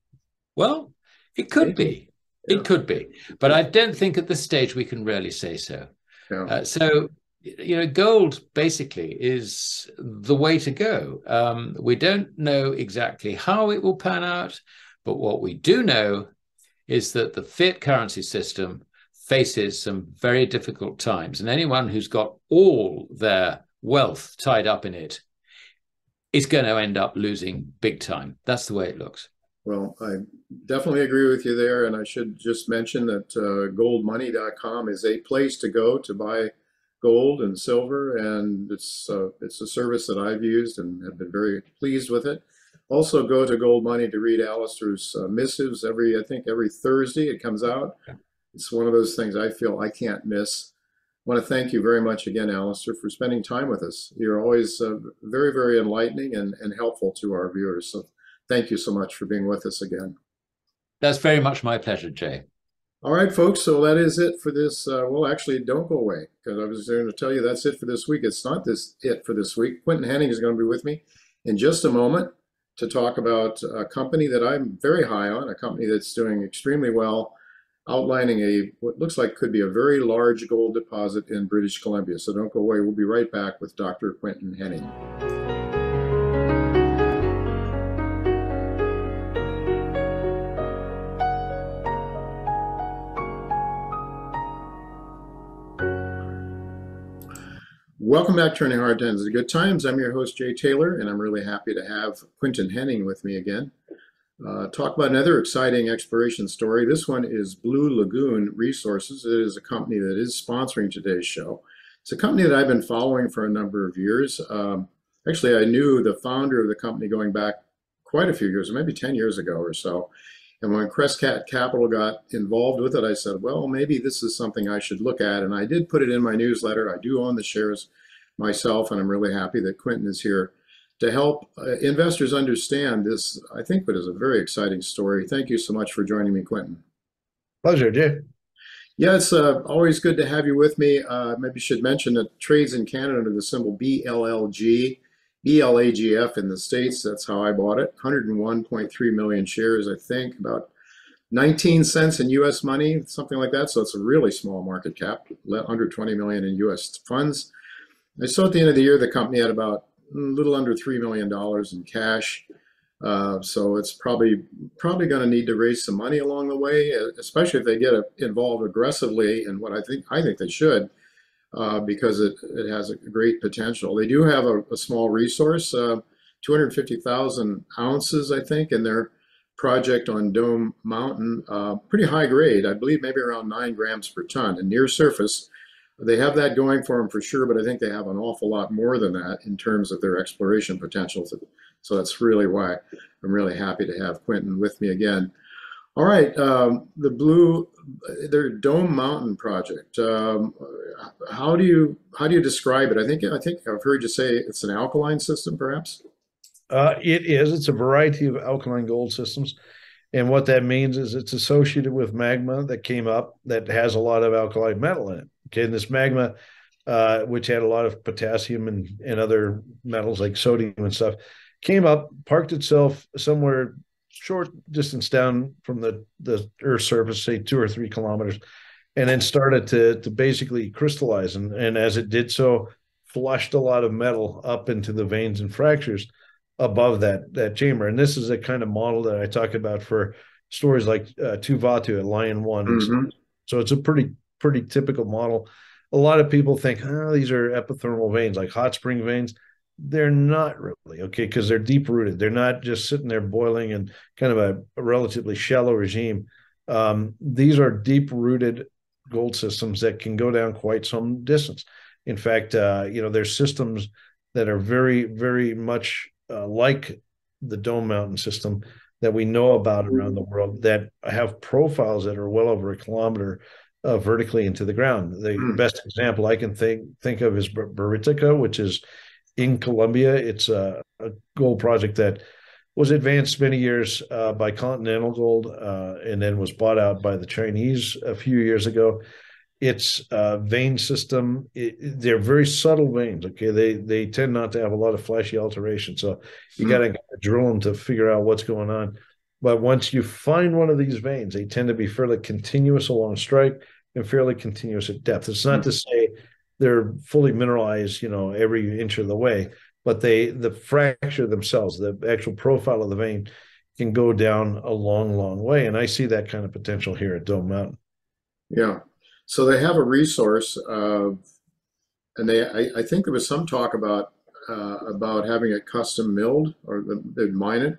Well, it could be. Yeah. It could be, but I don't think at this stage we can really say so. Yeah. So, gold basically is the way to go. We don't know exactly how it will pan out, but what we do know is that the fiat currency system faces some very difficult times, and anyone who's got all their wealth tied up in it is going to end up losing big time. That's the way it looks. Well, I definitely agree with you there. And I should just mention that goldmoney.com is a place to go to buy gold and silver. And it's a service that I've used and have been very pleased with it. Also go to Gold Money to read Alasdair's missives I think every Thursday it comes out. It's one of those things I feel I can't miss. I want to thank you very much again, Alasdair, for spending time with us. You're always very, very enlightening and helpful to our viewers. So thank you so much for being with us again. That's very much my pleasure, Jay. All right, folks, so that is it for this. Well, actually, don't go away, because I was going to tell you that's it for this week. It's not it for this week. Quinton Hennigh is going to be with me in just a moment to talk about a company that I'm very high on, a company that's doing extremely well, outlining what looks like could be a very large gold deposit in British Columbia. So don't go away. We'll be right back with Dr. Quinton Hennigh. Welcome back to Turning Hard Times into Good Times. I'm your host, Jay Taylor, and I'm really happy to have Quinton Hennigh with me again. Talk about another exciting exploration story. This one is Blue Lagoon Resources. It is a company that is sponsoring today's show. It's a company that I've been following for a number of years. Actually, I knew the founder of the company going back quite a few years, maybe 10 years ago or so. And when Crescat Capital got involved with it, I said, well, maybe this is something I should look at. And I did put it in my newsletter. I do own the shares myself, and I'm really happy that Quinton is here to help investors understand this, I think, what is a very exciting story. Thank you so much for joining me, Quinton. Pleasure, Jay. Yeah, it's always good to have you with me. Maybe should mention that trades in Canada under the symbol BLLG, BLAGF in the States. That's how I bought it. 101.3 million shares, I think, about 19 cents in US money, something like that. So it's a really small market cap, under 20 million in US funds. I saw at the end of the year, the company had about a little under $3 million in cash. So it's probably going to need to raise some money along the way, especially if they get involved aggressively in what I think they should, because it has a great potential. They do have a small resource, 250,000 ounces, I think, in their project on Dome Mountain, pretty high grade, I believe maybe around 9 grams per ton and near surface. They have that going for them for sure, but I think they have an awful lot more than that in terms of their exploration potential. So that's really why I'm really happy to have Quinton with me again. All right, their Dome Mountain project. How do you describe it? I think I've heard you say it's an alkaline system, perhaps. It is. It's a variety of alkaline gold systems. And what that means is it's associated with magma that came up that has a lot of alkali metal in it. Okay, and this magma, which had a lot of potassium and other metals like sodium and stuff, came up, parked itself somewhere short distance down from the Earth's surface, say 2 or 3 kilometers, and then started to basically crystallize. And as it did so, flushed a lot of metal up into the veins and fractures above that chamber. And this is a kind of model that I talk about for stories like Tuvatu at Lion One. Mm-hmm. So it's a pretty typical model. A lot of people think, these are epithermal veins, like hot spring veins. They're not really, okay, because they're deep rooted. They're not just sitting there boiling in kind of a relatively shallow regime. These are deep rooted gold systems that can go down quite some distance. In fact, there's systems that are very, very much like the Dome Mountain system that we know about around the world that have profiles that are well over 1 kilometer vertically into the ground. The best example I can think of is Buritica, which is in Colombia. It's a gold project that was advanced many years by Continental Gold, and then was bought out by the Chinese a few years ago. Its vein system, they're very subtle veins. Okay, they tend not to have a lot of flashy alteration, so you got to drill them to figure out what's going on. But once you find one of these veins, they tend to be fairly continuous along strike and fairly continuous at depth. It's not to say they're fully mineralized, every inch of the way, but the fracture themselves, the actual profile of the vein, can go down a long, long way. And I see that kind of potential here at Dome Mountain. Yeah. So they have a resource, and I think there was some talk about having it custom milled, or they'd mine it.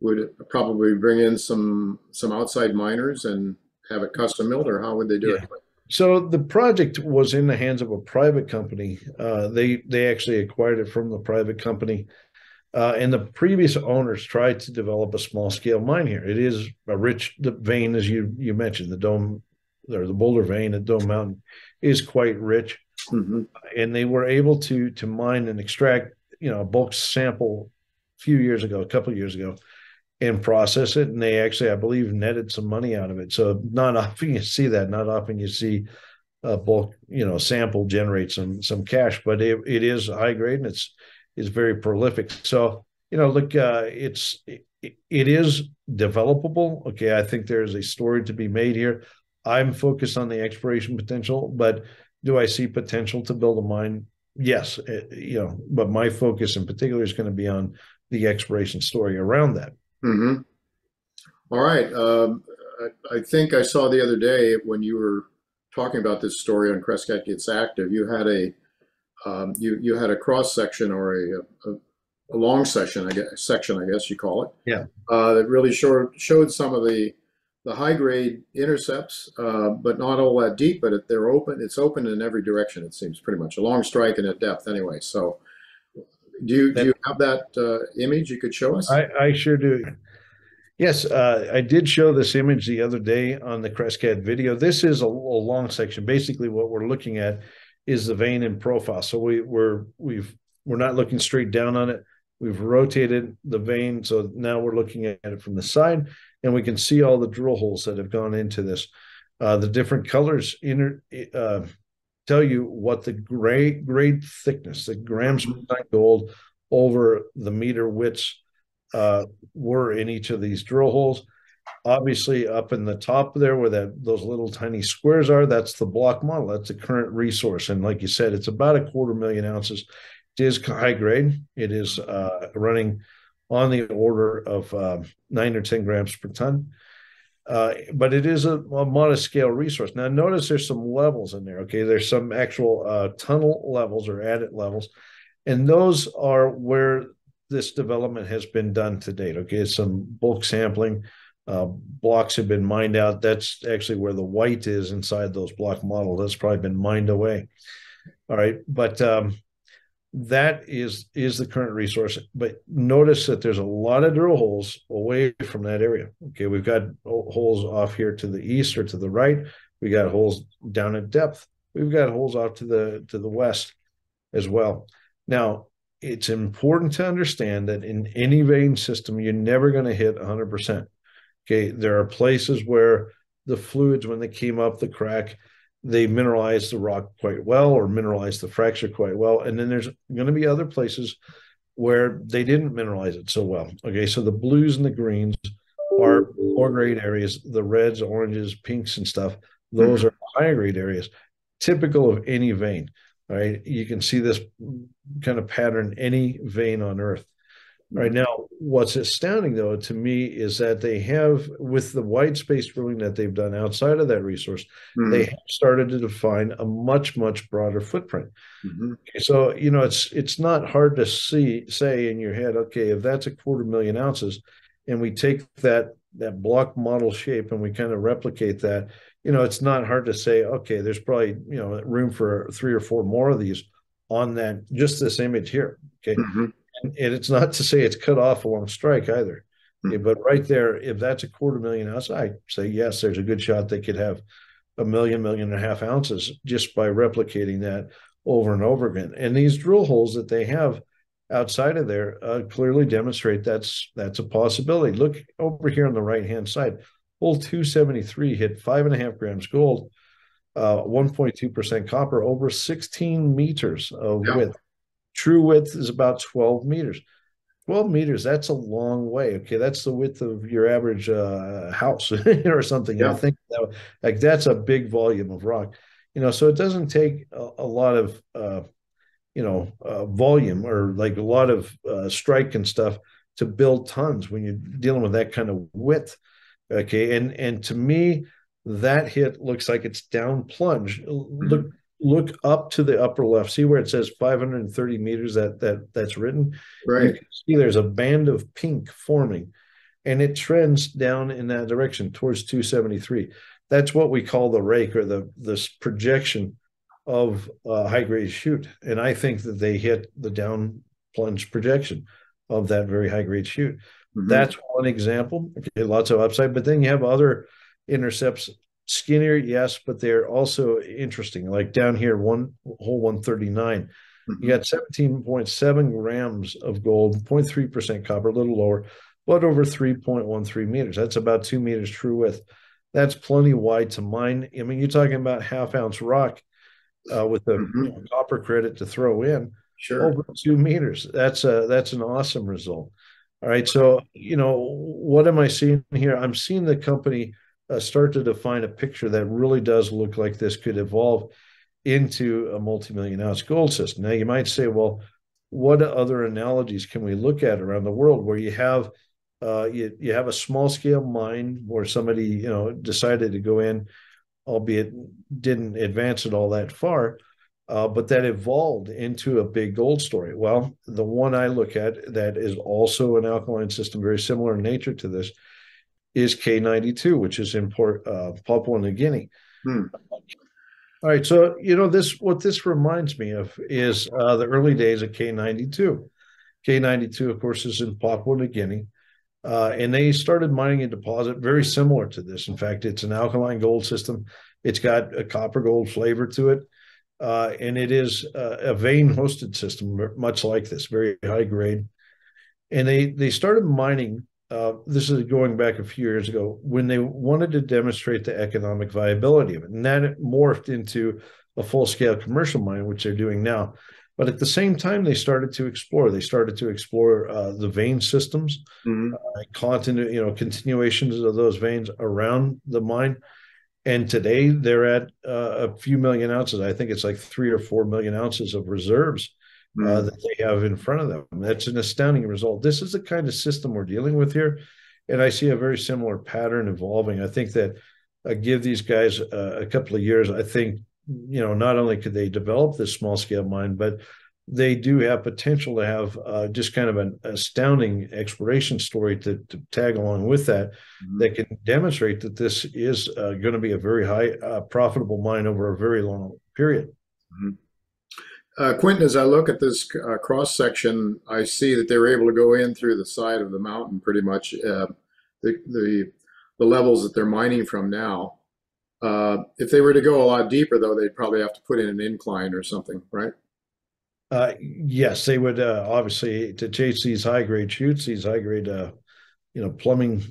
Would probably bring in some outside miners and have it custom milled, or how would they do it? So the project was in the hands of a private company. They actually acquired it from the private company, and the previous owners tried to develop a small scale mine here. It is a rich vein, as you mentioned. The Dome, or the Boulder vein at Dome Mountain, is quite rich, and they were able to mine and extract a bulk sample a couple of years ago, and process it. And they actually, I believe, netted some money out of it. So not often you see that. Not often you see a bulk sample generate some cash, but it is high grade, and it's very prolific. So look, it is developable. Okay, I think there's a story to be made here. I'm focused on the exploration potential, but do I see potential to build a mine? Yes, but my focus in particular is going to be on the exploration story around that. All right. I think I saw the other day when you were talking about this story on Crescat Gets Active, you had you had a cross section, or a long section, I guess you call it. Yeah. That really showed some of the high grade intercepts, but not all that deep. But they're open. It's open in every direction. It seems pretty much along strike and at depth anyway. So, do you have that image you could show us? I sure do. Yes, I did show this image the other day on the Crescat video. This is a long section. Basically, what we're looking at is the vein in profile. So we're not looking straight down on it. We've rotated the vein, so now we're looking at it from the side, and we can see all the drill holes that have gone into this. The different colors tell you what the grade thickness, the grams per ton gold over the meter widths were in each of these drill holes. Obviously, up in the top there where those little tiny squares are, that's the block model. That's the current resource. And like you said, it's about 250,000 ounces. It is high grade. It is running on the order of 9 or 10 grams per ton. But it is a modest scale resource. Now, notice there's some levels in there. Okay, there's some actual tunnel levels or adit levels, and those are where this development has been done to date. Okay, it's some bulk sampling. Blocks have been mined out. That's actually where the white is inside those block models. That's probably been mined away. All right, but that is the current resource. But notice that there's a lot of drill holes away from that area. Okay, we've got holes off here to the east or to the right. We got holes down at depth. We've got holes off to the west as well. Now, it's important to understand that in any vein system, you're never going to hit 100%. Okay, there are places where the fluids, when they came up the crack, they mineralized the rock quite well, or mineralized the fracture quite well. And then there's going to be other places where they didn't mineralize it so well. Okay, so the blues and the greens are lower grade areas. The reds, oranges, pinks, and stuff, those are higher grade areas, typical of any vein. All right, you can see this kind of pattern any vein on Earth. Right now, what's astounding, though, to me is that they have, with the wide space drilling that they've done outside of that resource, they have started to define a much, much broader footprint. Okay, so, it's not hard to say in your head, okay, if that's 250,000 ounces, and we take that block model shape and we kind of replicate that, it's not hard to say, okay, there's probably, room for 3 or 4 more of these on that, just this image here. Okay. And it's not to say it's cut off along strike either. Okay, but right there, if that's 250,000 ounces, I say yes, there's a good shot they could have a million and a half ounces just by replicating that over and over again. And these drill holes that they have outside of there clearly demonstrate that's a possibility. Look over here on the right-hand side. Hole 273 hit 5.5 grams gold, 1.2% copper, over 16 meters of width. True width is about 12 meters. 12 meters, that's a long way. Okay, that's the width of your average house or something. Yeah. I think like that's a big volume of rock. So it doesn't take a lot of volume or like a lot of strike and stuff to build tons when you're dealing with that kind of width. Okay, and to me, that hit looks like it's down plunge. Look up to the upper left. See where it says 530 meters that's written? Right. You can see there's a band of pink forming, and it trends down in that direction towards 273. That's what we call the rake, or this projection of high-grade chute. And I think that they hit the down plunge projection of that very high-grade chute. That's one example. Okay, lots of upside. But then you have other intercepts, skinnier, yes, but they're also interesting. Like down here, hole 139, you got 17.7 grams of gold, 0.3% copper, a little lower, but over 3.13 meters. That's about 2 meters true width. That's plenty wide to mine. I mean, you're talking about half-ounce rock with a copper credit to throw in. Sure. Over 2 meters. That's an awesome result. All right. So, what am I seeing here? I'm seeing the company start to define a picture that really does look like this could evolve into a multi-million ounce gold system. Now, you might say, well, what other analogies can we look at around the world where you have you have a small scale mine where somebody decided to go in, albeit didn't advance it all that far, but that evolved into a big gold story. Well, the one I look at that is also an alkaline system, very similar in nature to this, is K92, which is in Papua New Guinea. All right, so what this reminds me of is the early days of K92. K92, of course, is in Papua New Guinea, and they started mining a deposit very similar to this. In fact, it's an alkaline gold system. It's got a copper gold flavor to it. And it is a vein-hosted system, much like this, very high grade. And they started mining, this is going back a few years ago, when they wanted to demonstrate the economic viability of it. And then it morphed into a full-scale commercial mine, which they're doing now. But at the same time, they started to explore. They started to explore the vein systems, continuations of those veins around the mine. And today they're at a few million ounces. I think it's like 3 or 4 million ounces of reserves that they have in front of them. That's an astounding result. This is the kind of system we're dealing with here. And I see a very similar pattern evolving. I think that give these guys a couple of years. I think, not only could they develop this small scale mine, but they do have potential to have just kind of an astounding exploration story to tag along with that, that can demonstrate that this is going to be a very high profitable mine over a very long period. Quinton, as I look at this cross section, I see that they were able to go in through the side of the mountain pretty much. The levels that they're mining from now. If they were to go a lot deeper, though, they'd probably have to put in an incline or something, right? Yes, they would obviously, to chase these high grade chutes, these high grade plumbing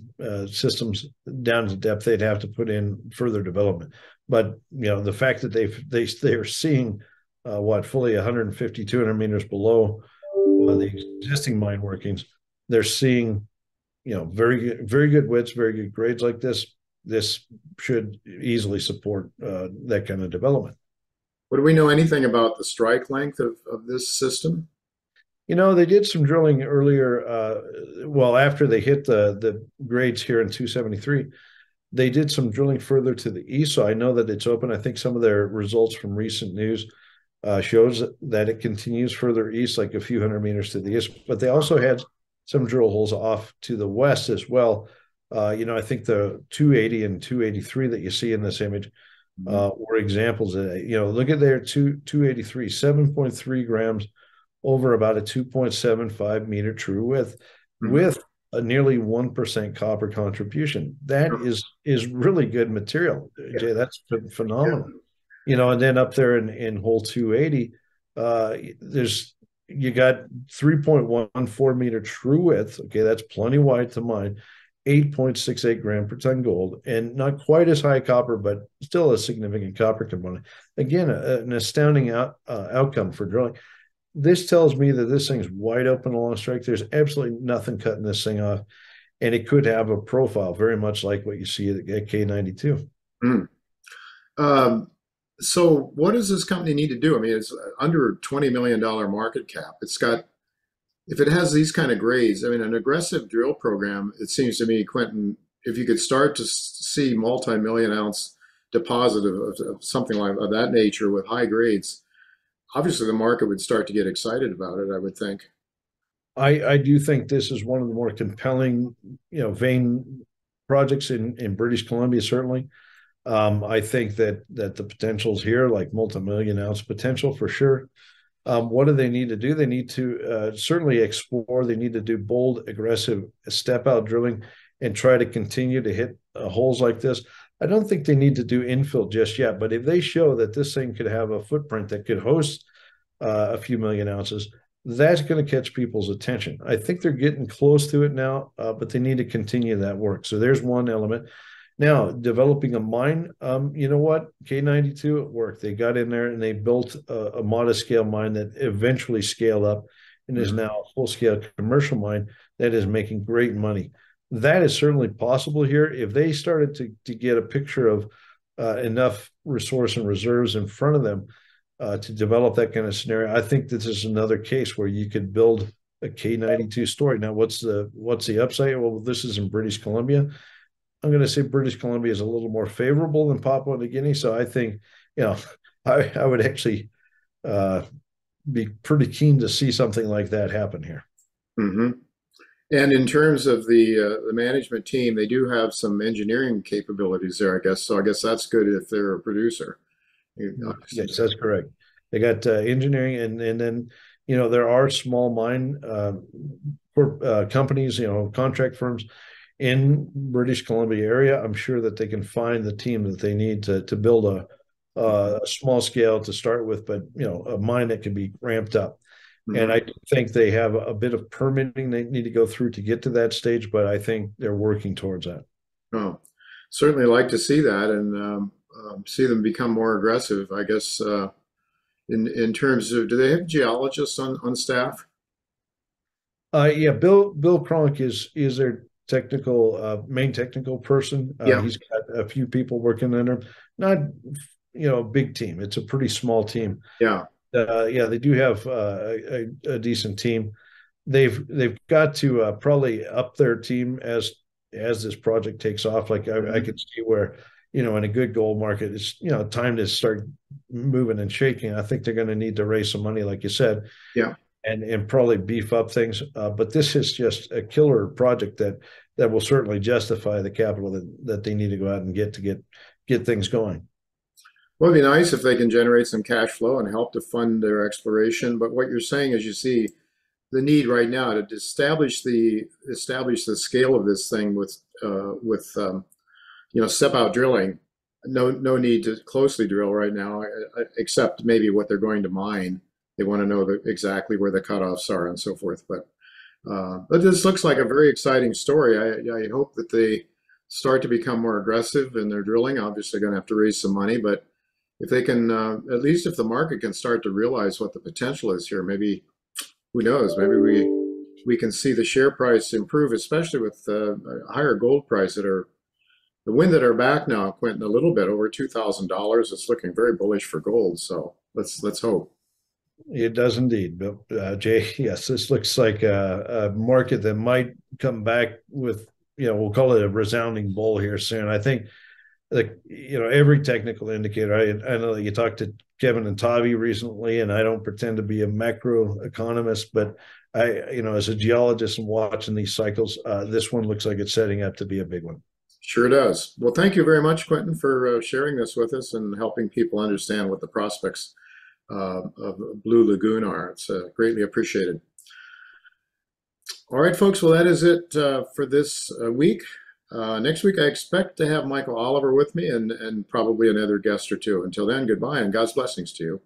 systems down to depth, they'd have to put in further development. But the fact that they're seeing fully 150, 200 meters below the existing mine workings, they're seeing very good widths, very good grades like this. This should easily support that kind of development. Would we know anything about the strike length of this system? They did some drilling earlier. After they hit the grades here in 273, they did some drilling further to the east. So I know that it's open. I think some of their results from recent news shows that it continues further east, like a few hundred meters to the east. But they also had some drill holes off to the west as well. I think the 280 and 283 that you see in this image were examples of that. Look at there, 283, 7.3 grams over about a 2.75 meter true width, with a nearly 1% copper contribution. That is really good material, Jay. That's phenomenal. And then up there in hole 280, you got 3.14 meter true width. Okay, that's plenty wide to mine. 8.68 gram per ton gold, and not quite as high copper, but still a significant copper component. Again, an astounding outcome for drilling. This tells me that this thing's wide open along strike. There's absolutely nothing cutting this thing off, and it could have a profile very much like what you see at K92. So what does this company need to do? I mean, it's under $20 million market cap. It's got, if it has these kind of grades, I mean, an aggressive drill program, it seems to me, Quinton, if you could start to see multi-million ounce deposit of something like of that nature with high grades, obviously the market would start to get excited about it, I would think. I do think this is one of the more compelling, vein projects in British Columbia, certainly. I think that the potential's here, like multi-million ounce potential for sure. What do they need to do? They need to certainly explore. They need to do bold, aggressive step out drilling and try to continue to hit holes like this. I don't think they need to do infill just yet, but if they show that this thing could have a footprint that could host a few million ounces, that's going to catch people's attention. I think they're getting close to it now, but they need to continue that work. So there's one element. Now, developing a mine, you know what? K92, it worked. They got in there and they built a modest scale mine that eventually scaled up and is now a full scale commercial mine that is making great money. That is certainly possible here. If they started to get a picture of enough resource and reserves in front of them to develop that kind of scenario, I think this is another case where you could build a K92 story. Now, what's the upside? Well, this is in British Columbia. I'm going to say British Columbia is a little more favorable than Papua New Guinea. So I think, I would actually be pretty keen to see something like that happen here. Mm-hmm. And in terms of the management team, they do have some engineering capabilities there, I guess. So I guess that's good if they're a producer. Yes, that's correct. They got engineering, and then there are small mine companies, contract firms in British Columbia area. I'm sure that they can find the team that they need to build a small scale to start with, but a mine that can be ramped up. Mm-hmm. And I think they have a bit of permitting they need to go through to get to that stage, but I think they're working towards that. Oh, certainly like to see that and see them become more aggressive, I guess. In terms of, do they have geologists on staff? Yeah, Bill Cronk is their main technical person. He's got a few people working under him. Not a big team. It's a pretty small team. Yeah. They do have a decent team. They've got to probably up their team as this project takes off. Like I could see where in a good gold market, it's time to start moving and shaking. I think they're going to need to raise some money, like you said. Yeah. And probably beef up things. But this is just a killer project that will certainly justify the capital that they need to go out and get things going. Well, it'd be nice if they can generate some cash flow and help to fund their exploration. But what you're saying is you see the need right now to establish the scale of this thing with step out drilling. No need to closely drill right now, except maybe what they're going to mine. They want to know exactly where the cutoffs are and so forth. But this looks like a very exciting story. I hope that they start to become more aggressive in their drilling. Obviously, going to have to raise some money, but if they can, at least if the market can start to realize what the potential is here, maybe, who knows, maybe we can see the share price improve, especially with a higher gold price the wind at our back now, Quinton, a little bit over $2,000. It's looking very bullish for gold. So let's hope. It does indeed, but Jay, yes, this looks like a market that might come back with, we'll call it a resounding bull here soon. I think, every technical indicator. I know that you talked to Kevin and Tavi recently, and I don't pretend to be a macroeconomist, but as a geologist and watching these cycles, this one looks like it's setting up to be a big one. Sure does. Well, thank you very much, Quinton, for sharing this with us and helping people understand what the prospects of Blue Lagoon are. It's greatly appreciated. All right, folks. Well, that is it for this week. Next week, I expect to have Michael Oliver with me and probably another guest or two. Until then, goodbye and God's blessings to you.